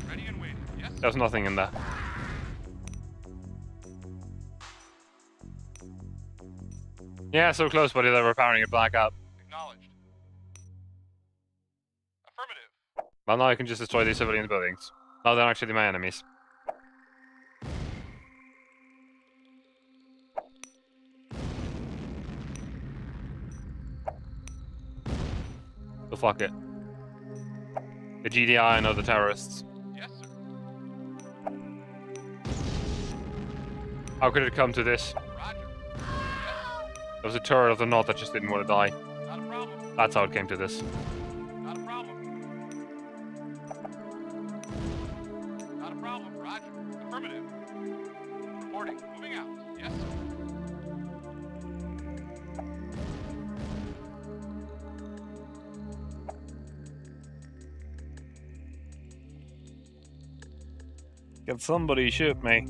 Ready and waiting. Yes, sir. There's nothing in there. Yeah, so close, buddy, that we're powering it back up. Acknowledged. Affirmative. Well, now I can just destroy these civilian buildings. Now they're actually my enemies. So fuck it. The GDI and other terrorists. Yes, sir. How could it come to this? Roger. Yes, There was a turret of the North that just didn't want to die. sir. Not a problem. That's how it came to this. Not a problem. Not a problem. Roger. Affirmative. Reporting. Moving out. Yes, sir. Can somebody shoot me?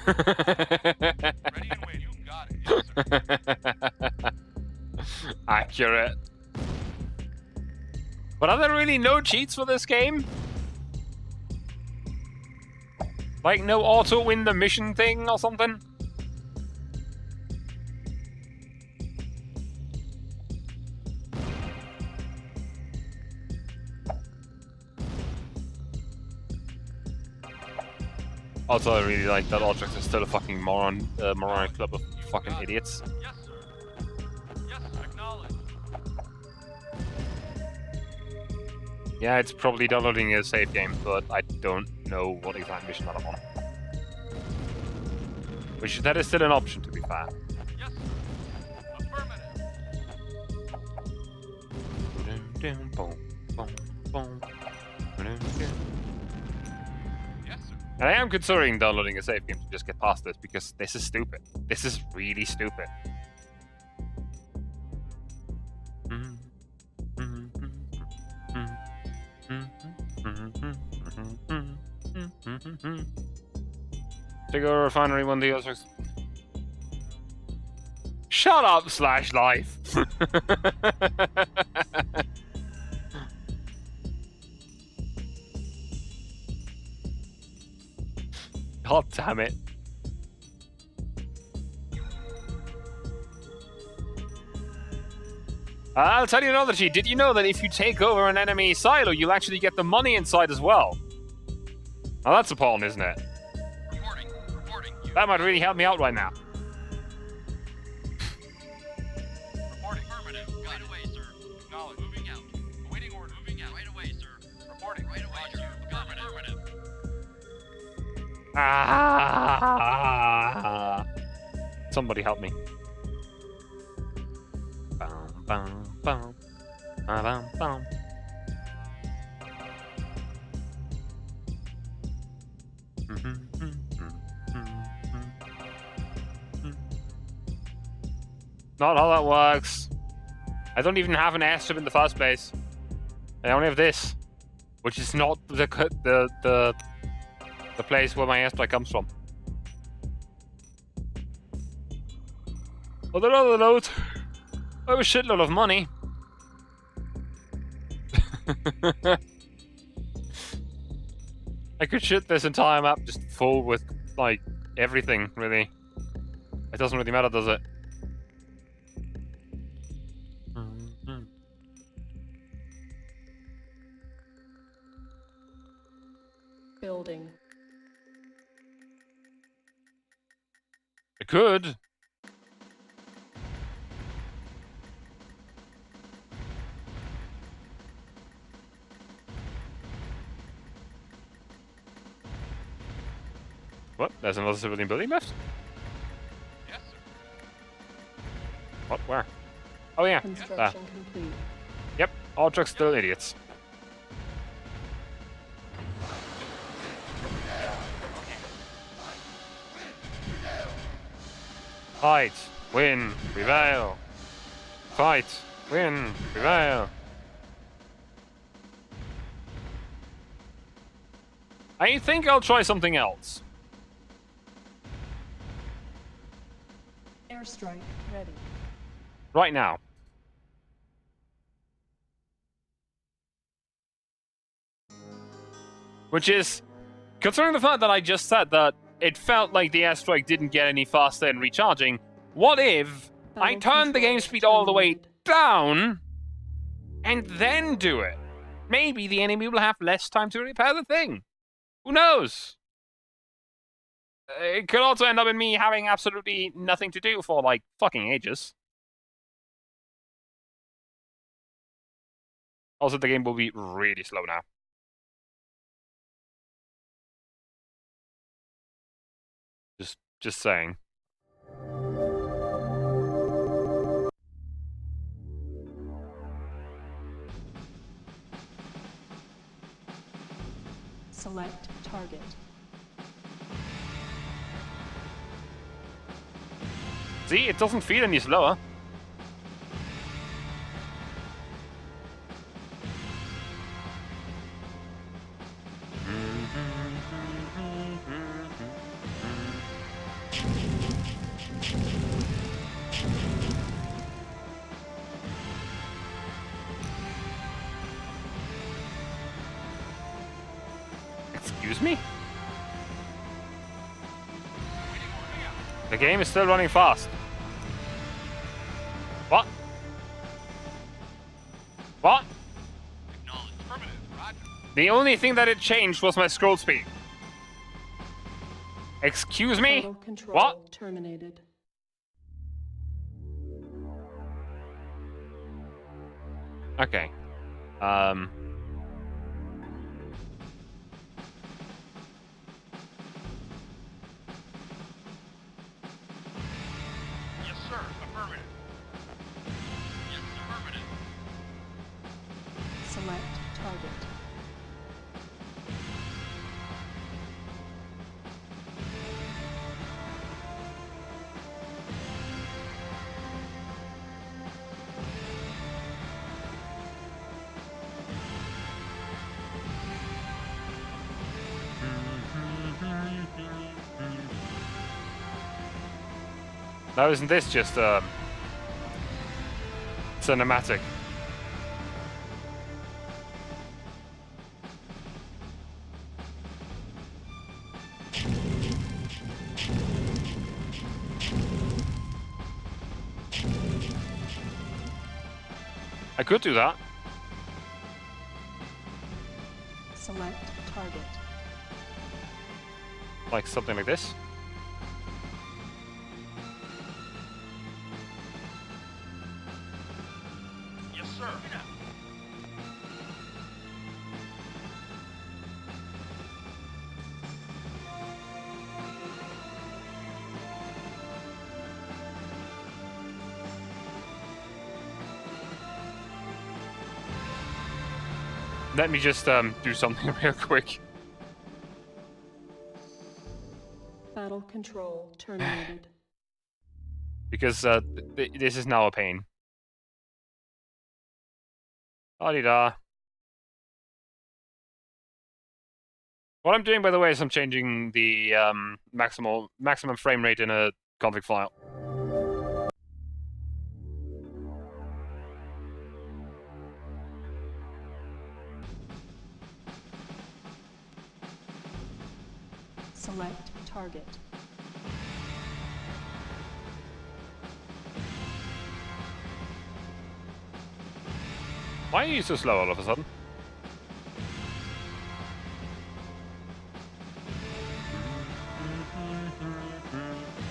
Ready and wait. You got it. Yes, sir. Accurate. But are there really no cheats for this game? Like no auto win the mission thing or something? Also, I really like that Ultrax is still a fucking moronic club of fucking idiots. Yes, sir. Yes, acknowledge. Yeah, it's probably downloading a save game, but I don't know what exact mission that I'm on. Which that is still an option, to be fair. Yes, sir. Affirmative. Yes, sir. And I am considering downloading a save game to just get past this, because this is stupid. This is really stupid. Sugar refinery one deal. Shut up, Slash Life. God damn it. I'll tell you another cheat. Did you know that if you take over an enemy silo, you'll actually get the money inside as well? Now that's a pawn, isn't it? Reporting. That might really help me out right now. Reporting. Affirmative. Right away, sir. Acknowledge. Moving out. Awaiting order. Moving out. Right away, sir. Reporting. Right away, sir. Affirmative. Ah! Somebody help me. Bum, bum, bum. Bum, bum. Not how that works. I don't even have an airstrip in the first place. I only have this, which is not the place where my airstrike comes from. Oh, there are other loads. I have a shitload of money. I could shoot this entire map just full with, like, everything, really. It doesn't really matter, does it? Building. I could. What? There's another civilian building left? Yes, sir. What? Where? Oh yeah. Construction complete. Yep. All trucks still idiots. Fight, win, prevail. Fight, win, prevail. I think I'll try something else. Airstrike ready. Right now. Which is, considering the fact that I just said that it felt like the airstrike didn't get any faster in recharging, what if I turned the game speed all the way down and then do it? Maybe the enemy will have less time to repair the thing. Who knows? It could also end up in me having absolutely nothing to do for, like, fucking ages. Also, the game will be really slow now. Just saying. Select target. See, it doesn't feel any slower. Excuse me? The game is still running fast. What? What? Acknowledged. Affirmative. Roger. The only thing that it changed was my scroll speed. Excuse me? Auto control What? terminated. Okay. Yes, sir. Affirmative. Yes, affirmative. Select target. Now isn't this just cinematic? I could do that. Select target. Like something like this. Yes, sir. Let me just do something real quick. Battle control terminated. Because this is now a pain. La-di-da. What I'm doing, by the way, is I'm changing the maximum frame rate in a config file. Select target. Why are you so slow all of a sudden?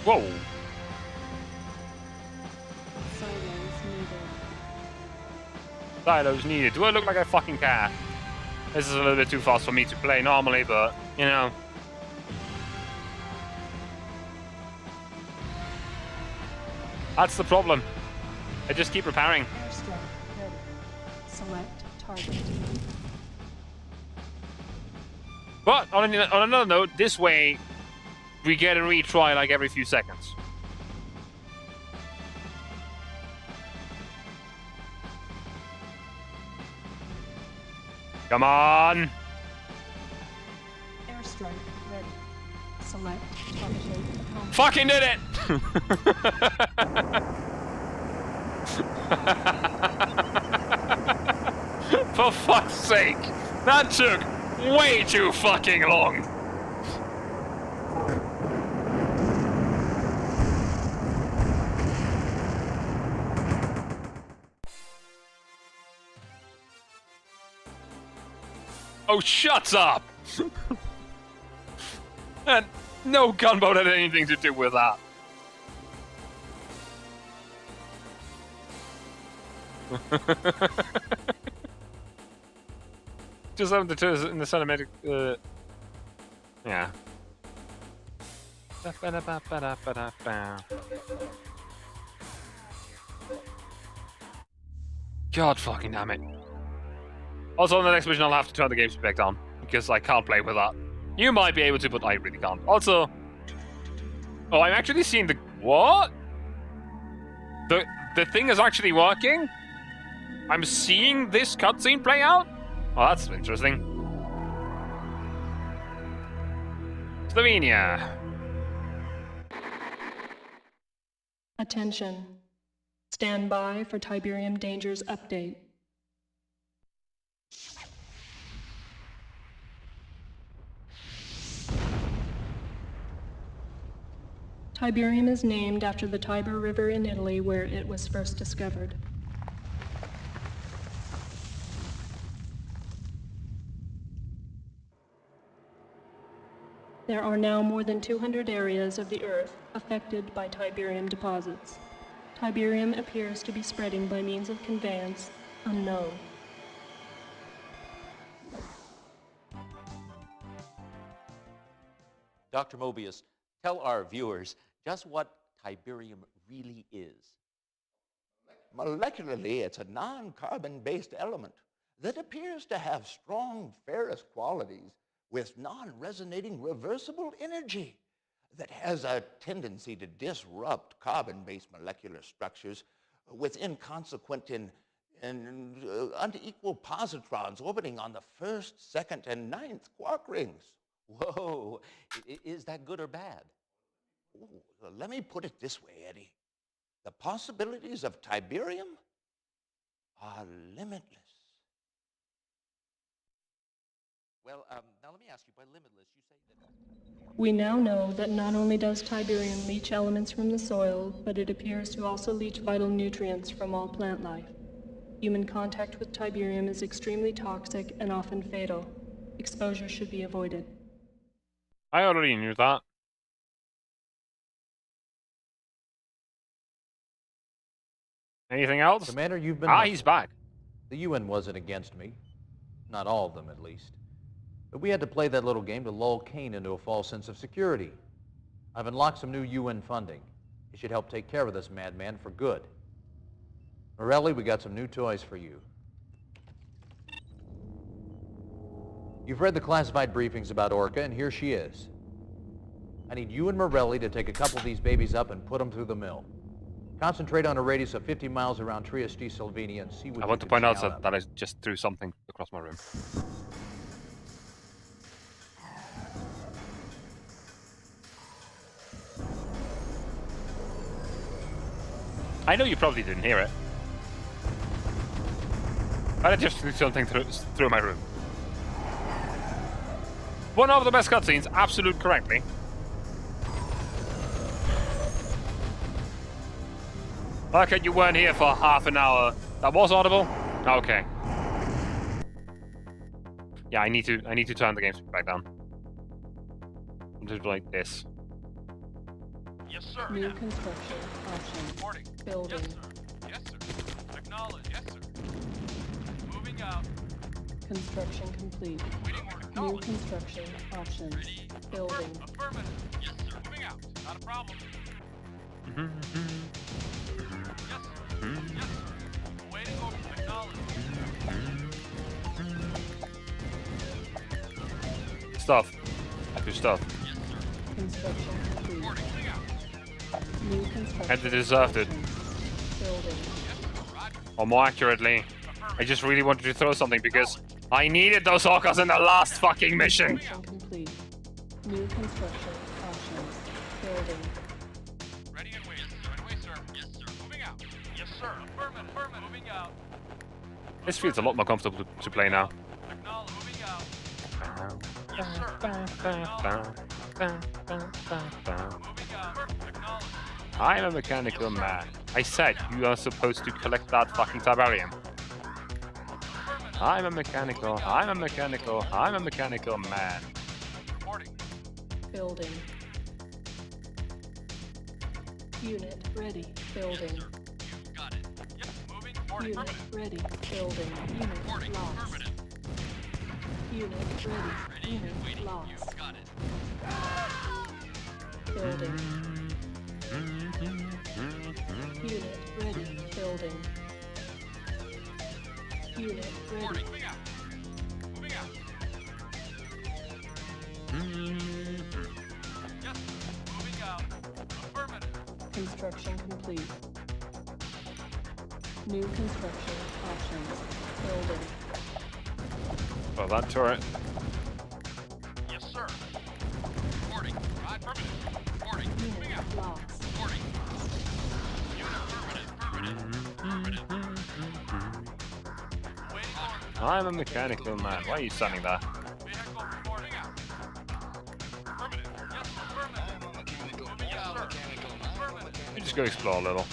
Whoa! Silos needed. Silos needed. Do I look like I fucking care? This is a little bit too fast for me to play normally, but, you know. That's the problem. I just keep repairing. Airstrike ready. Select target. But on another note, this way we get a retry like every few seconds. Come on! Airstrike ready. Select targeted opponent. Fucking did it! For fuck's sake! That took way too fucking long! Oh, shut up! And no gunboat had anything to do with that. Just having to turn in the cinematic. Yeah. God fucking damn it. Also, on the next mission, I'll have to turn the game spec down because I can't play with that. You might be able to, but I really can't. Also, oh, I'm actually seeing the what? The thing is actually working. I'm seeing this cutscene play out. Well, that's interesting. Slovenia. Attention. Stand by for Tiberium Dangers update. Tiberium is named after the Tiber River in Italy where it was first discovered. There are now more than 200 areas of the Earth affected by Tiberium deposits. Tiberium appears to be spreading by means of conveyance unknown. Dr. Mobius, tell our viewers just what Tiberium really is. Molecularly, it's a non-carbon-based element that appears to have strong ferrous qualities with non-resonating reversible energy that has a tendency to disrupt carbon-based molecular structures with inconsequent and unequal positrons orbiting on the first, second, and ninth quark rings. Whoa, is that good or bad? Ooh, let me put it this way, Eddie. The possibilities of Tiberium are limitless. Well, now let me ask you, by limitless, you say that... We now know that not only does Tiberium leach elements from the soil, but it appears to also leach vital nutrients from all plant life. Human contact with Tiberium is extremely toxic and often fatal. Exposure should be avoided. I already knew that. Anything else? Commander, you've been... He's back. The UN wasn't against me. Not all of them, at least. But we had to play that little game to lull Kane into a false sense of security. I've unlocked some new UN funding. It should help take care of this madman for good. Morelli, we got some new toys for you. You've read the classified briefings about Orca, and here she is. I need you and Morelli to take a couple of these babies up and put them through the mill. Concentrate on a radius of 50 miles around Trieste, Slovenia, and see what I want to point out that I just threw something across my room. I know you probably didn't hear it. But I just threw something through my room. One of the best cutscenes, absolute correctly. Okay, you weren't here for half an hour. That was audible? Okay. Yeah, I need to turn the game back down. Something like this. Yes, sir. New construction options. Reporting. Building. Yes, sir. Yes, sir. Acknowledge. Yes, sir. Moving out. Construction complete. Waiting order. New Acknowledge. construction options. Ready. Building. Affirmative. Yes, sir. Moving out. Not a problem. Yes, sir. Yes, sir. Waiting order. Acknowledge. Stuff. I do stuff. Yes, sir. Construction complete. Reporting. Moving out. New construction. And they deserved it. options. Building. Yes, sir. Roger. Or more accurately, I just really wanted to throw something because I needed those orcas in the last fucking mission. Construction complete. New construction options. Building. Ready and wait. Yes, sir. Right away, sir. Yes, sir. Moving out. Yes, sir. Affirmative. Affirmative. Moving out. This feels a lot more comfortable to play now. Acknowledge. Moving out. Yes, sir. Moving out. Acknowledge. I'm a mechanical man. I said you are supposed to collect that fucking Tiberium. I'm a mechanical man. Reporting. Building. Unit ready. Building. You got it. Yep. Moving. Reporting. Unit Affirmative. ready. Building. Unit Reporting. lost. Affirmative. Unit ready. Ready Unit and waiting. lost. You got it. Building. Unit ready. Building. Unit ready. Moving out. Moving out. Yes. Moving out. Affirmative. Construction complete. New construction options. Building. Well, that turret. Yes, sir. Reporting. Right. Affirmative. Reporting. Moving out. Unit lost. Reporting. Unit affirmative. Affirmative. Waiting order. I'm a mechanical man. Why are you standing there? Vehicle reporting out. Affirmative. Yes, affirmative. Moving out, sir. Affirmative. You just go explore a little.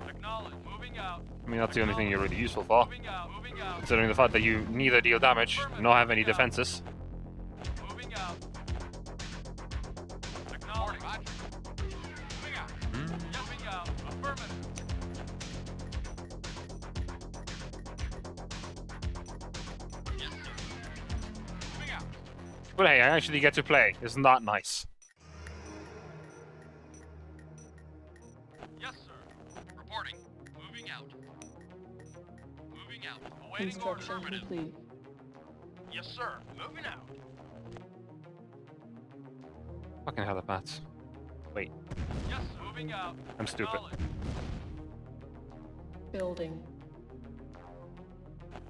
Acknowledge. Moving out. I mean, that's the only thing you're really useful for. Moving out. Moving out. Considering the fact that you neither deal damage nor have any defenses. Moving out. Acknowledge. Roger. Moving out. Moving out. Affirmative. Yes, sir. Moving out. But hey, I actually get to play. Isn't that nice? Yes, sir. Reporting. Moving out. Moving out. Awaiting order. Construction Affirmative. complete. Yes, sir. Moving out. Fucking helipats. Wait, Yes, sir. Moving out. I'm stupid. Acknowledge. Building.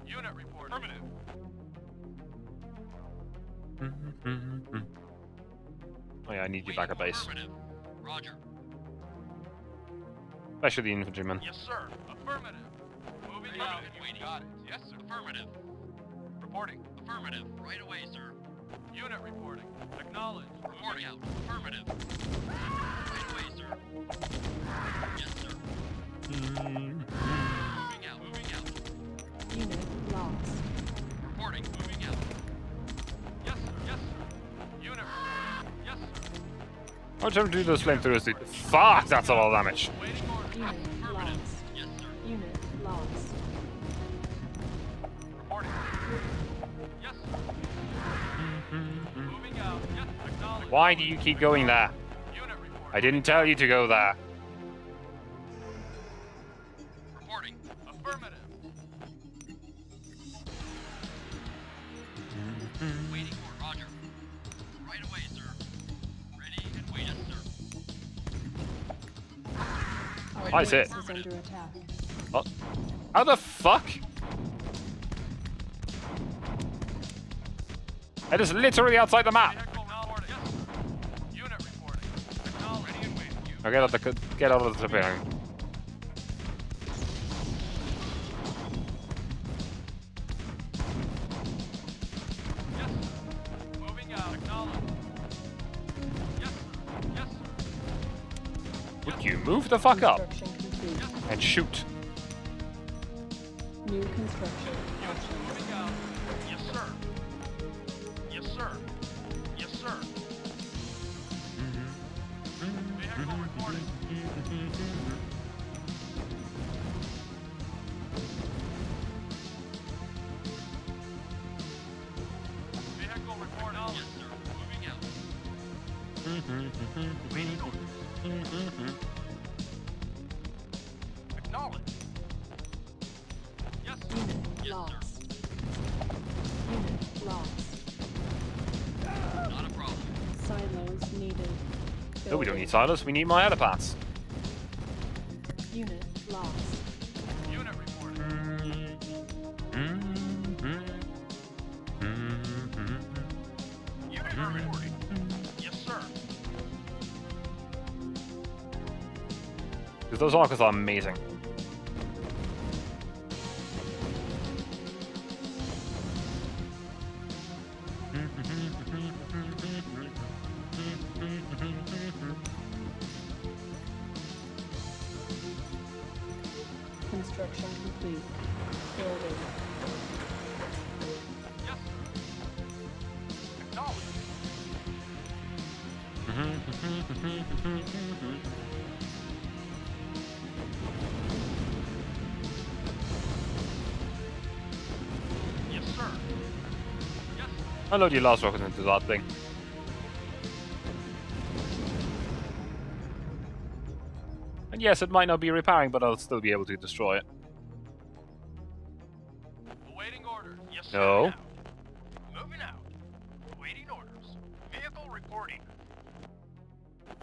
Unit report. Affirmative. Oh yeah, I need you back at base. Affirmative. Roger. Especially the infantryman. Yes, sir. Affirmative. Moving out. Waiting. Got it. Yes, sir. Affirmative. Reporting. Affirmative. Right away, sir. Unit reporting. Acknowledge. Reporting out. Affirmative. Right away, sir. Yes, sir. Moving out. Moving out. Unit lost. Reporting. Moving out. Yes, sir. Yes, sir. Unit reporting. Yes, sir. How much time to do those flamethrowers do? Fuck, that's a lot of damage. Waiting order. Unit Affirmative. lost. Yes, sir. Unit lost. Reporting. Yes, sir. Moving out. Yes, acknowledge. Why do you keep going there? Unit reporting. I didn't tell you to go there. Reporting. Affirmative. Waiting for Roger. Right away, sir. Ready and wait, yes, sir. Our I see base it. is under attack. What? How the fuck? It is literally outside the map. Vehicle now order. Yes, sir. Unit reporting. Acknowledge. Ready and waiting. Now get out of the bearing. Yes, sir. Moving out. Acknowledge. Yes, sir. Yes, sir. Would you move the fuck up Construction complete. and shoot? New construction options. Moving out. Yes, sir. Yes, sir. Yes, sir. Vehicle reporting. Vehicle report out. Yes, sir. Moving out. Waiting orders. Acknowledge. Yes, sir. Unit Yes, lost. Unit lost. sir. Not a problem. Silos needed. No, we don't Building. need silos. We need my helipats. Unit lost. Unit reporting. Unit reporting. Yes, sir. Because those orcas are amazing. Construction complete. Building. Yes, sir. Acknowledge. Yes, sir. Yes, sir. Unload your last rocket into that thing. yes, it might not be repairing, but I'll still be able to destroy it. Awaiting order. Yes, sir. No. Now. Moving out. Awaiting orders. Vehicle reporting.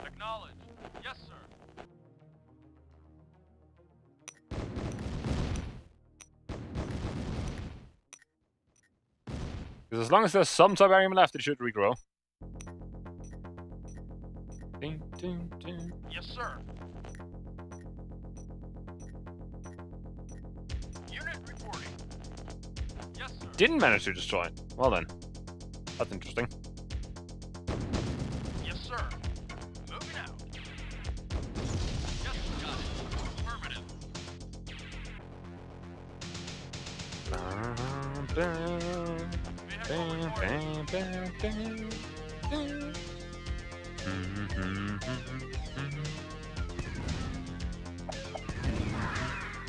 Acknowledged. Yes, sir. Because as long as there's some Tiberium left, it should regrow. Ding, ding, ding. Yes, sir. Unit reporting. Yes, sir. Didn't manage to destroy it. Well then. That's interesting. Yes, sir. Moving out. Yes, sir. Got it. Affirmative.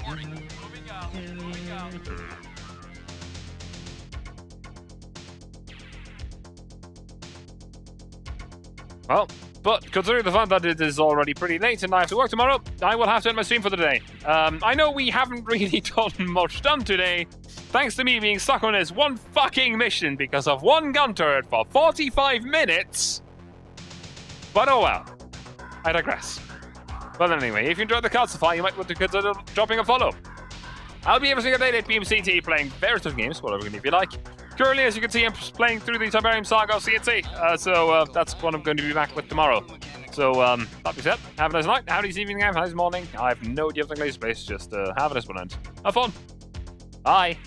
Reporting. Moving out. Moving out. Well, but considering the fact that it is already pretty late and I have to work tomorrow, I will have to end my stream for the day. I know we haven't really much done today, thanks to me being stuck on this one fucking mission because of one gun turret for 45 minutes. But oh well. I digress. Well anyway, if you enjoyed the Calcify, you might want to consider dropping a follow. I'll be every single day at 8 PM CT playing various different games, whatever game you like. Currently, as you can see, I'm playing through the Tiberium Saga of CNC, so that's what I'm going to be back with tomorrow. So, that being said, have a nice night, have a nice evening, have a nice morning. I have no idea if the place, just have a nice one and have fun. Bye!